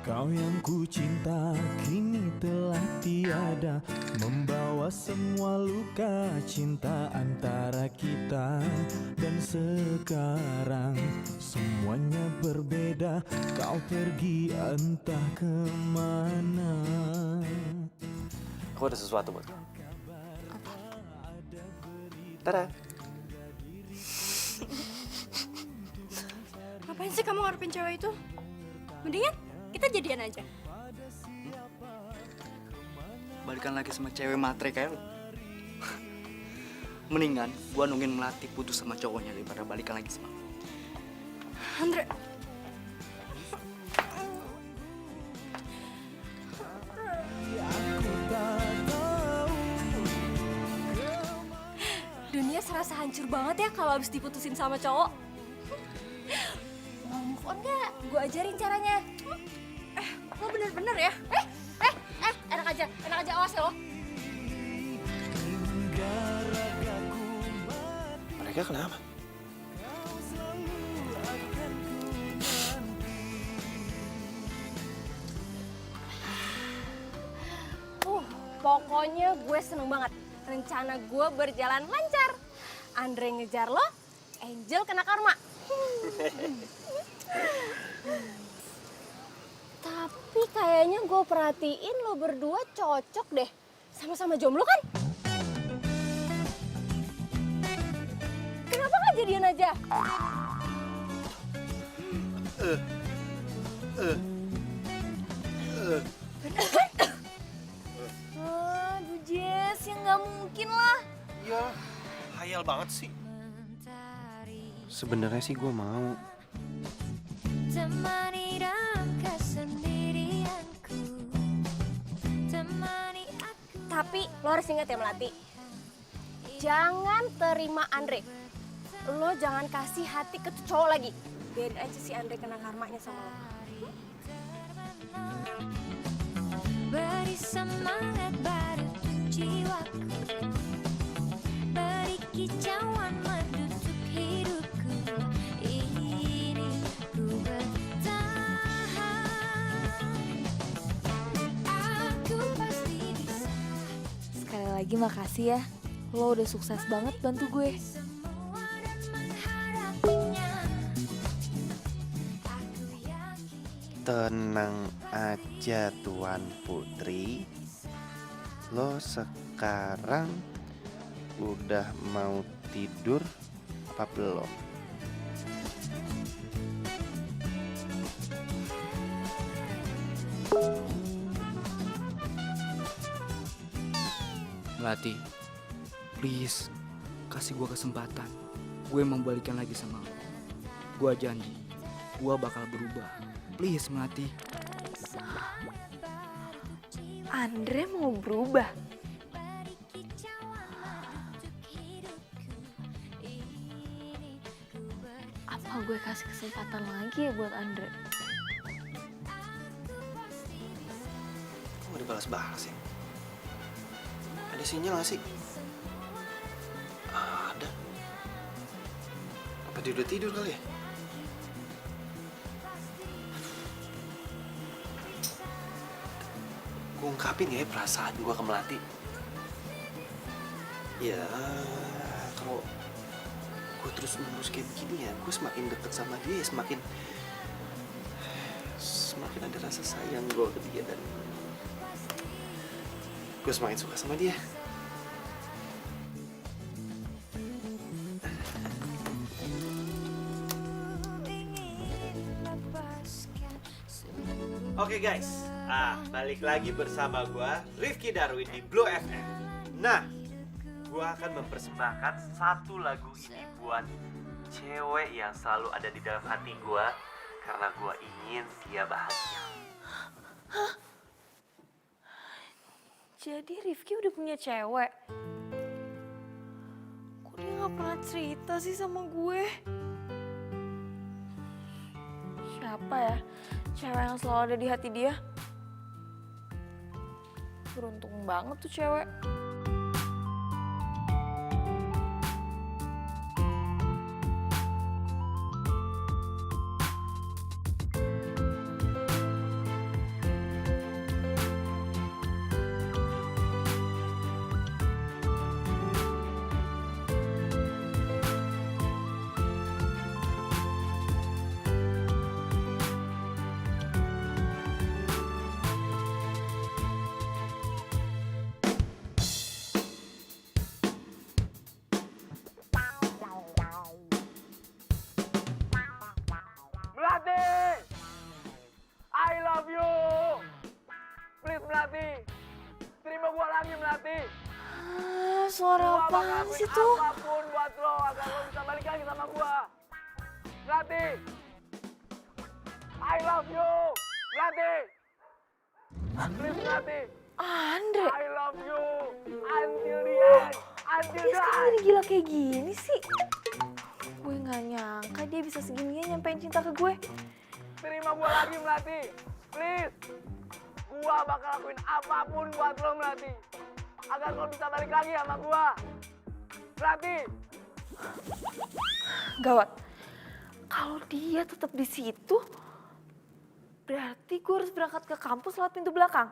Kau yang ku cinta kini telah tiada, membawa semua luka cinta antara kita. Dan sekarang semuanya berbeda, kau pergi entah kemana. Aku ada sesuatu buat kamu. Tada! Ngapain sih kamu ngarepin cewek itu? Mendingan kita jadian aja. Balikan lagi sama cewek matre kayak lo. Mendingan gua nungguin Melati putus sama cowoknya daripada balikan lagi sama lo. Andre. Dunia serasa hancur banget ya kalau habis diputusin sama cowok. Mau move on gak? Gue ajarin caranya. Lo bener-bener ya? Enak aja, awas ya lo. Mereka kenapa? Pokoknya gue seneng banget. Rencana gue berjalan lancar. Andre ngejar lo, Angel kena karma. Tapi kayaknya gue perhatiin lo berdua cocok deh. Sama-sama jomblo kan? Kenapa gak jadian aja? banget sih. Sebenarnya sih gue mau. Temani dalam kesendirianku, temani aku. Tapi lo harus ingat ya Melati, jangan terima Andre. Lo jangan kasih hati ke tuh cowok lagi. Biarin aja si Andre kena karmanya sama lo. Beri semangat baru jiwaku, beri kicauan menusuk hidupku. Ini ku bertahan, aku pasti bisa. Sekali lagi makasih ya. Lo udah sukses banget bantu gue. Tenang aja Tuan Putri. Lo sekarang udah mau tidur apa belum? Melati, please kasih gue kesempatan. Gue mau balikan lagi sama lo. Gue janji, gue bakal berubah. Please Melati. Andre mau berubah? Apa gue kasih kesempatan lagi ya buat Andre? Kok gak dibalas-balas ya? Ada sinyal gak sih? Ada. Apa dia udah tidur kali ya? Gue ungkapin ya perasaan gue ke Melati. Ya, kalau gue terus menerus kayak begini ya, gue semakin deket sama dia, semakin ada rasa sayang gue ke dia, dan gue semakin suka sama dia. Oke guys, balik lagi bersama gua Rifki Darwin di Blue FM. Nah, gua akan mempersembahkan satu lagu ini buat cewek yang selalu ada di dalam hati gua, karena gua ingin dia bahagia. Hah? Jadi Rifki udah punya cewek? Kok dia gak pernah cerita sih sama gue? Siapa ya cewek yang selalu ada di hati dia? Beruntung banget tuh cewek. Melati! I love you! Please Melati! Terima gua lagi Melati! Suara apaan sih tuh? Apapun buat lo, agar lo bisa balik lagi sama gua. Melati! I love you! Melati! Please Melati! Andre! I love you! Until the end! Until Dia the sekarang end! jadi gila kayak gini sih? Gue gak nyangka dia bisa segininya nyampein cinta ke gue. Terima gua lagi Melati! Please! Gua bakal lakuin apapun buat lo Melati. Agar lo bisa balik lagi sama gua. Melati! Gawat. Kalau dia tetap di situ, berarti gue harus berangkat ke kampus lewat pintu belakang.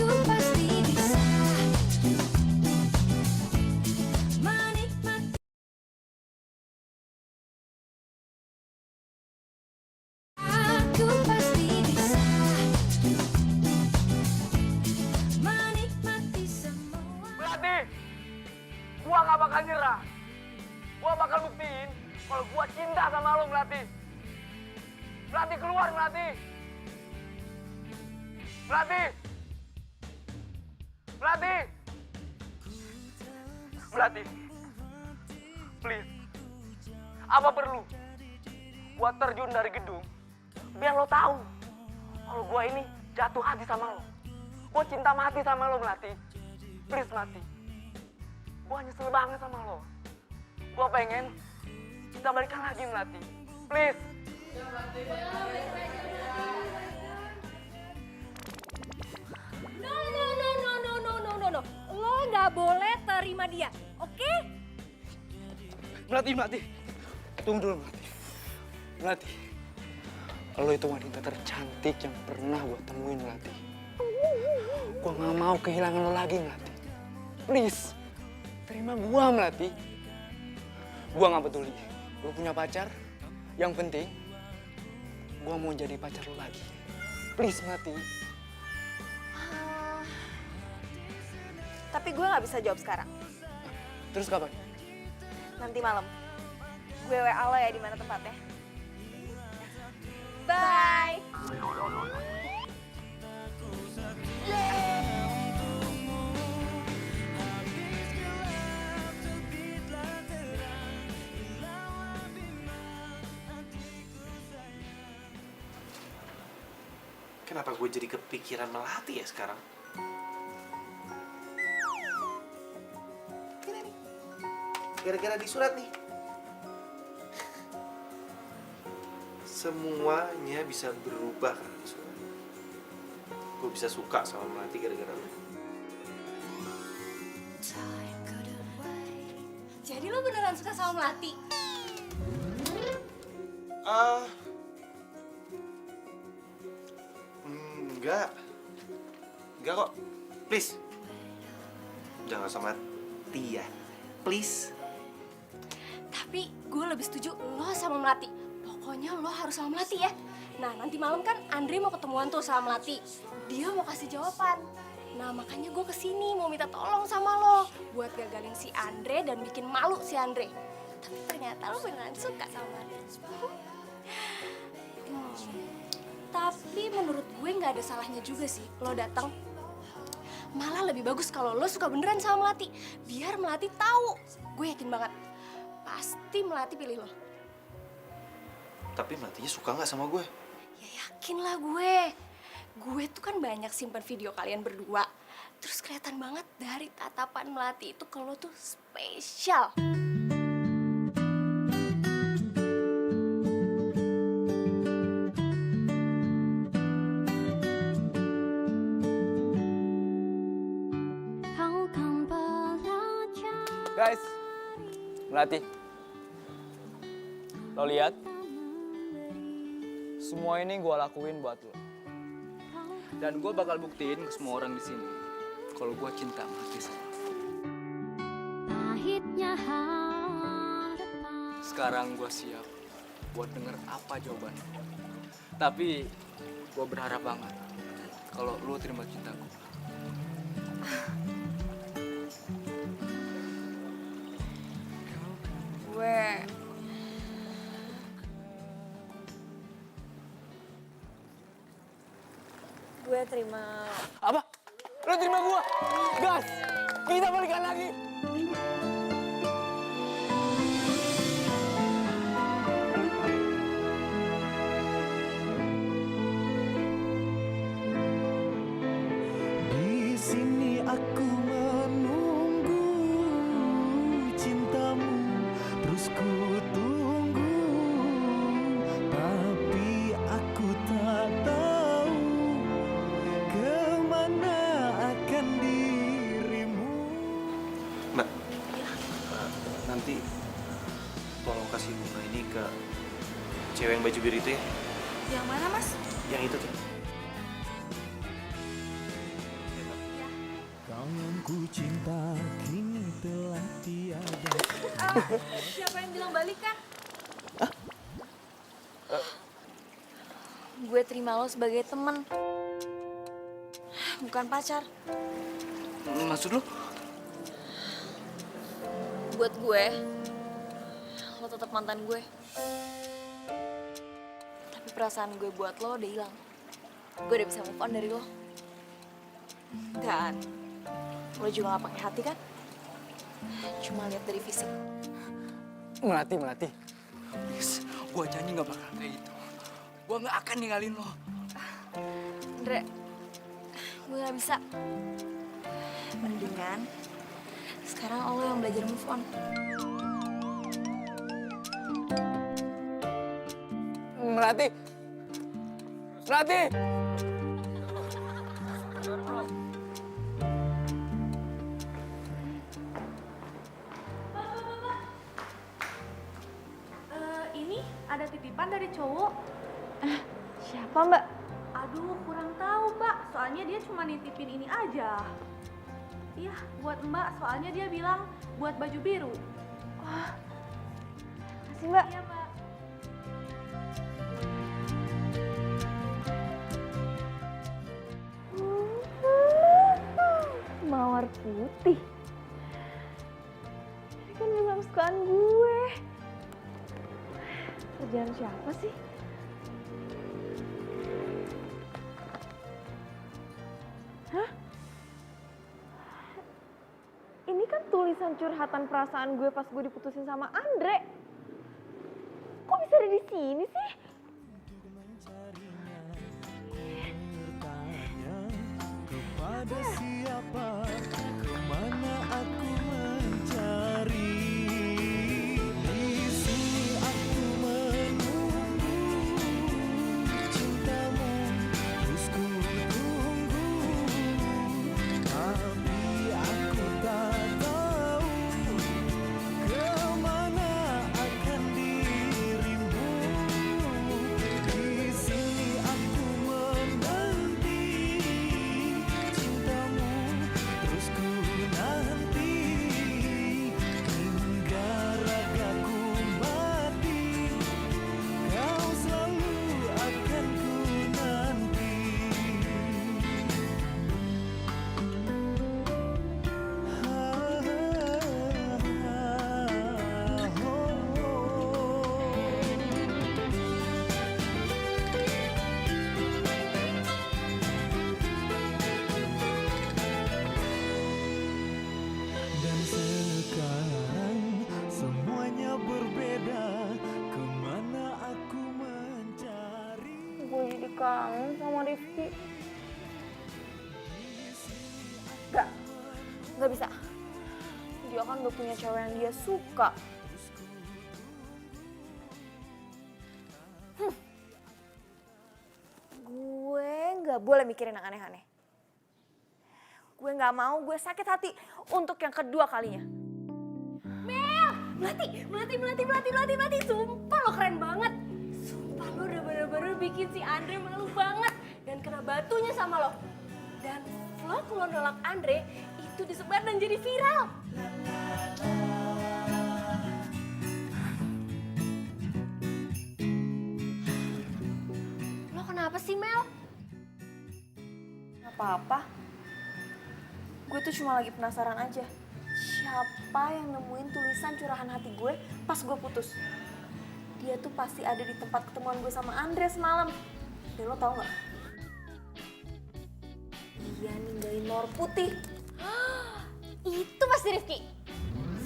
Aku pasti bisa menikmati. Aku pasti bisa menikmati semua. Melati! Gua gak bakal nyerah. Gua bakal buktiin kalau gua cinta sama lo Melati. Melati keluar Melati! Melati! Melati! Melati! Please. Apa perlu buat terjun dari gedung biar lo tahu kalau gue ini jatuh hati sama lo. Gue cinta mati sama lo, Melati. Please, Melati. Gue nyesel banget sama lo. Gue pengen kita balikan lagi, Melati. Please. No. Lo nggak boleh terima dia, oke? Melati. Tunggu dulu, Melati. Melati. Lo itu wanita tercantik yang pernah gue temuin, Melati. Gue gak mau kehilangan lo lagi, Melati. Please, terima gue, Melati. Gue gak peduli. Lo punya pacar, yang penting gue mau jadi pacar lo lagi. Please, Melati. Tapi gue nggak bisa jawab sekarang. Terus kapan? Nanti malam. Gue WA lo ya di mana tempatnya. Bye. Kenapa gue jadi kepikiran Melati ya sekarang? Gara-gara di surat nih. Semuanya bisa berubah karena di surat. Gue bisa suka sama Melati gara-gara lo. Jadi lo beneran suka sama Melati? Enggak kok. Please. Jangan sama Tia. Please. Tapi gue lebih setuju lo sama Melati. Pokoknya lo harus sama Melati ya. Nah nanti malam kan Andre mau ketemuan tuh sama Melati. Dia mau kasih jawaban. Nah makanya gue kesini mau minta tolong sama lo. Buat gagalin si Andre dan bikin malu si Andre. Tapi ternyata lo beneran suka sama Melati. Tapi menurut gue nggak ada salahnya juga sih lo datang. Malah lebih bagus kalau lo suka beneran sama Melati. Biar Melati tahu. Gue yakin banget. Pasti Melati pilih lo. Tapi Melatinya suka nggak sama gue? Ya yakin lah gue. Gue tuh kan banyak simpen video kalian berdua. Terus kelihatan banget dari tatapan Melati itu kalau tuh spesial. Guys, Melati. Lo lihat? Semua ini gue lakuin buat lo. Dan gue bakal buktiin ke semua orang di sini kalau gue cinta mati sama lo. Sekarang gue siap buat denger apa jawabannya. Tapi gue berharap banget kalau lo terima cintaku. Gue terima. Apa? Lo terima gua? Gas! Kita balikan lagi! Di sini aku menunggu cintamu, terus ku tunggu, tapi aku tak tahu kemana akan dirimu. Mbak, nanti tolong kasih bunga ini ke cewek yang baju biru itu ya. Yang mana, Mas? Yang itu tuh. Kau yang ku cinta kini telah tiada. Siapa yang bilang balik kan? Gue terima lo sebagai teman, bukan pacar. Maksud lo? Buat gue, lo tetap mantan gue. Tapi perasaan gue buat lo udah hilang. Gue udah bisa move on dari lo. Dan Lo juga gak pakai hati kan? Cuma lihat dari fisik. Melati. Please, gue janji gak bakal kayak gitu. Gue gak akan ninggalin lo. Andre, gue gak bisa. Mendingan sekarang lo yang belajar move on. Melati! Ini ada titipan dari cowok. Siapa mbak? Aduh, kurang tahu mbak. Soalnya dia cuma nitipin ini aja. Iya, buat mbak. Soalnya dia bilang buat baju biru. Wah, makasih mbak. Iya mbak. Mawar putih. Ini kan memang kesukaan gue. Kerjaan siapa sih? Hah? Ini kan tulisan curhatan perasaan gue pas gue diputusin sama Andre. Kok bisa ada di sini sih? Kepada siapa, kemana aku mencari? Di sini aku menunggu cintamu, terus ku tunggu. Tapi aku tak tahu kemana akan dirimu. Di sini aku menanti cintamu, terus ku nanti hingga ragaku mati. Kau selalu akan ku nanti. Dan sekarang semuanya berbeda. Kemana aku mencari? Gue jadi kangen sama Rifki. Gak bisa. Dia kan udah punya cewek yang dia suka. Gue gak boleh mikirin yang aneh-aneh. Gue gak mau, gue sakit hati untuk yang kedua kalinya. Melati. Sumpah lo keren banget. Sumpah lo udah bener-bener bikin si Andre malu banget. Dan kena batunya sama lo. Dan vlog lo nolak Andre itu disebar dan jadi viral. Lo kenapa sih Mel? Gak apa-apa. Gue tuh cuma lagi penasaran aja. Siapa yang nemuin tulisan curahan hati gue pas gue putus? Dia tuh pasti ada di tempat ketemuan gue sama Andre semalam. Dan lo tau gak? Dia ninggalin mawar putih. Itu pasti Rifki.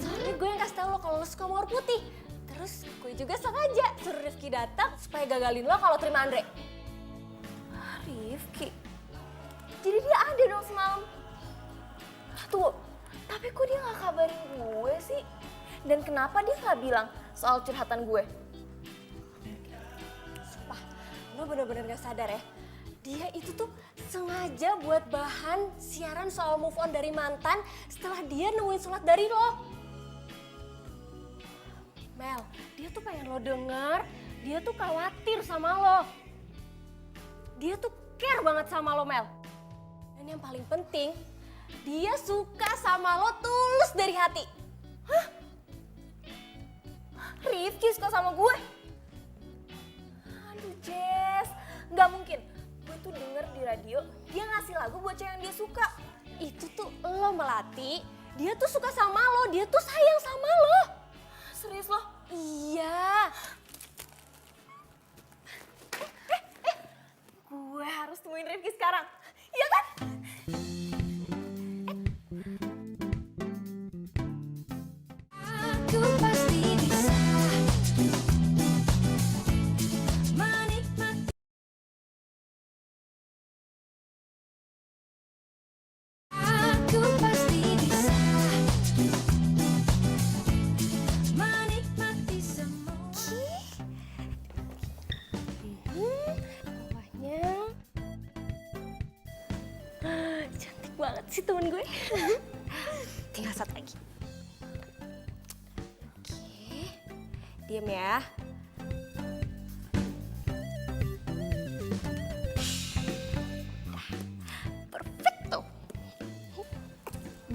Soalnya gue yang kasih tau lo kalau lo suka mawar putih. Terus gue juga sengaja suruh Rifki datang supaya gagalin lo kalau terima Andre. Rifki? Jadi dia ada dong semalam? Tunggu, tapi kok dia gak kabarin gue sih? Dan kenapa dia gak bilang soal curhatan gue? Sumpah, lo bener-bener gak sadar ya. Dia itu tuh sengaja buat bahan siaran soal move on dari mantan setelah dia nemuin surat dari lo. Mel, dia tuh pengen lo denger, dia tuh khawatir sama lo. Dia tuh care banget sama lo, Mel. Dan yang paling penting, dia suka sama lo tulus dari hati. Hah? Rifki suka sama gue? Aduh Jess, gak mungkin. Gue tuh denger di radio, dia ngasih lagu buat cewek yang dia suka. Itu tuh lo Melati, dia tuh suka sama lo, dia tuh sayang sama lo. Serius lo? Iya. Gue harus temuin Rifki sekarang, iya kan? sih temen gue. Tinggal satu lagi. Oke, diam ya. Perfecto.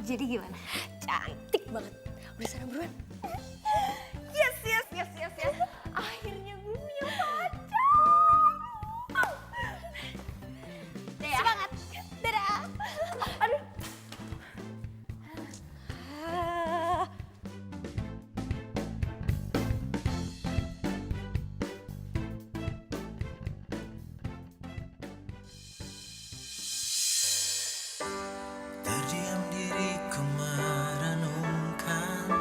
Jadi gimana? Cantik banget. Udah sana buruan. Yes. Akhirnya gue punya pacar. Semangat. Dadah. Aduh. Terdiam diriku merenungkan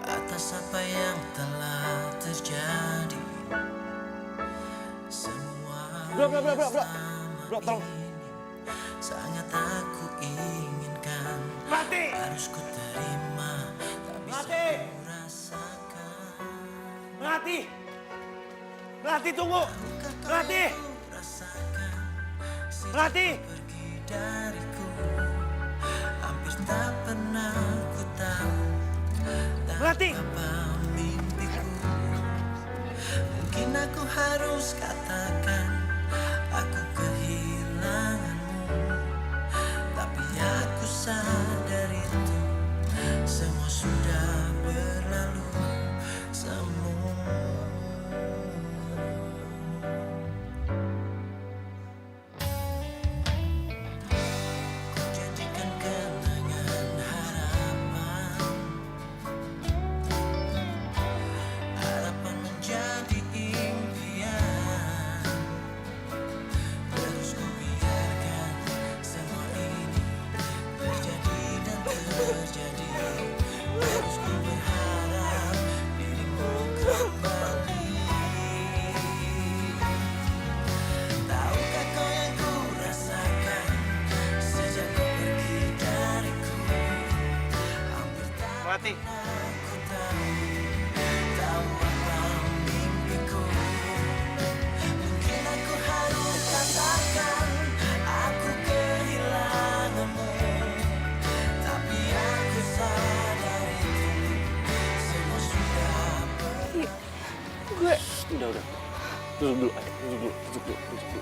atas apa yang telah terjadi. Semua Bro, tolong. sangat aku inginkan. Melati! Harus ku terima, tak bisa ku rasakan. Melati, tunggu! Melati! Melati! Pergi dariku, hampir tak pernah ku tahu. Melati! Apa mimpiku? Mungkin aku harus katakan aku kehilanganmu, tapi aku sadar itu semua sudah berlalu. Semua jadikan kenangan harapan. Harapan menjadi impian. Terus ku biarkan semua ini terjadi dan terjadi. Terus ku berharap dirimu kembali. Tahukah kau yang ku rasakan sejak kau pergi dariku? Hampir tak Melati! aku tahu apa mimpiku. Mungkin aku harus katakan aku kehilanganmu, tapi aku sadar itu semua sudah berlalu. Udah. Duduk dulu.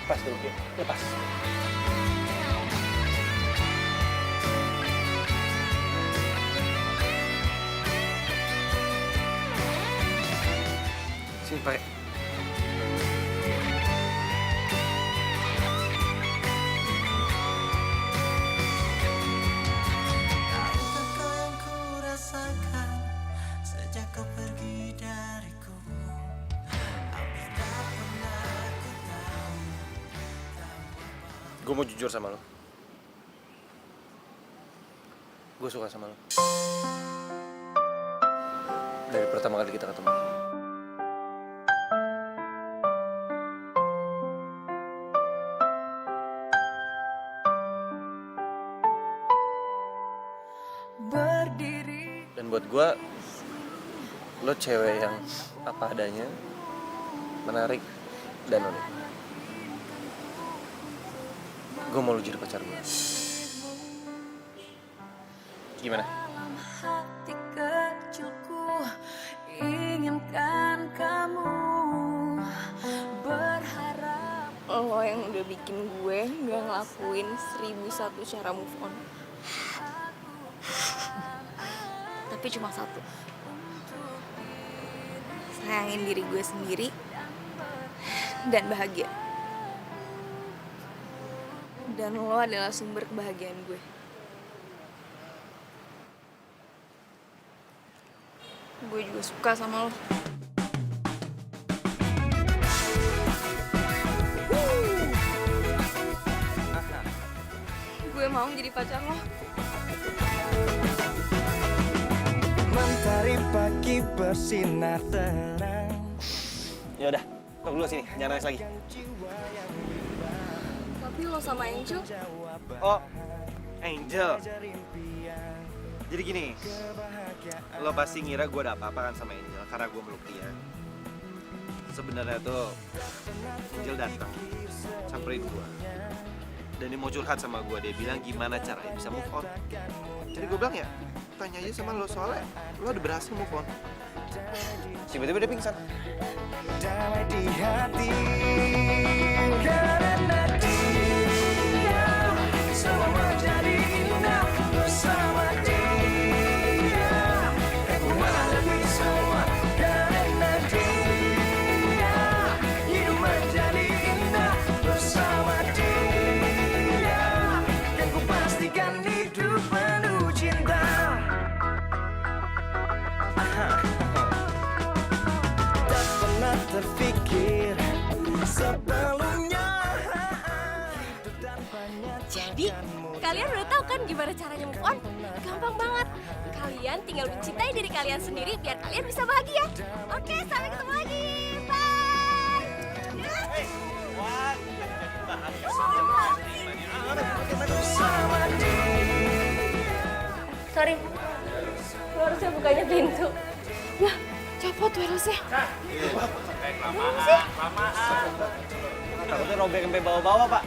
Lepas dulu, lepas. Sini pakai. Tahukah kau yang ku rasakan sejak kau pergi dariku? Hampir tak pernah ku tahu. Gue mau jujur sama lo. Gue suka sama lo. Dari pertama kali kita ketemu. Dan buat gue, lo cewek yang apa adanya, menarik, dan unik. Gue mau lo jadi pacar gue. Gimana? Hati kecilku inginkan kamu, berharap. Lo yang udah bikin gue gak ngelakuin 1001 cara move on. Tapi cuma satu. Sayangin diri gue sendiri dan bahagia. Dan lo adalah sumber kebahagiaan gue. Gue juga suka sama lo. Gue mau jadi pacar lo. Mentari pagi bersinar terang. Ya udah, lo dulu sini, jangan nangis lagi. Tapi lo sama Angel? Oh, Angel. Jadi gini, Lo pasti ngira gue ada apa-apa kan sama Angel karena gue meluk dia. Sebenarnya tuh Angel datang, samperin gue. Dan dia mau curhat sama gue, dia bilang gimana caranya bisa move on. Jadi gue bilang ya, tanya aja sama lo soalnya lo udah berhasil move on. Tiba-tiba dia pingsan. Damai di hati karena dia semua jadi indah bersama dia. Aku mengalami semua karena dia. Hidup menjadi indah bersama dia. Dan ku pastikan hidup penuh cinta. Tak pernah terpikir sebelumnya. Jadi, kalian udah tahu kan gimana caranya move on? Gampang banget. Kalian tinggal mencintai diri kalian sendiri biar kalian bisa bahagia. Oke, sampai ketemu lagi. Bye. Sorry, lu harusnya bukanya pintu. Ya, copot wirelessnya. Takutnya robek sampai bawah-bawah, Pak.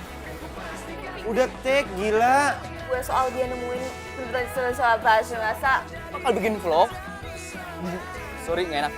Udah take, gila. Gue soal dia nemuin beneran soal bahasa nggak Bakal bikin vlog. Sorry, nggak enak.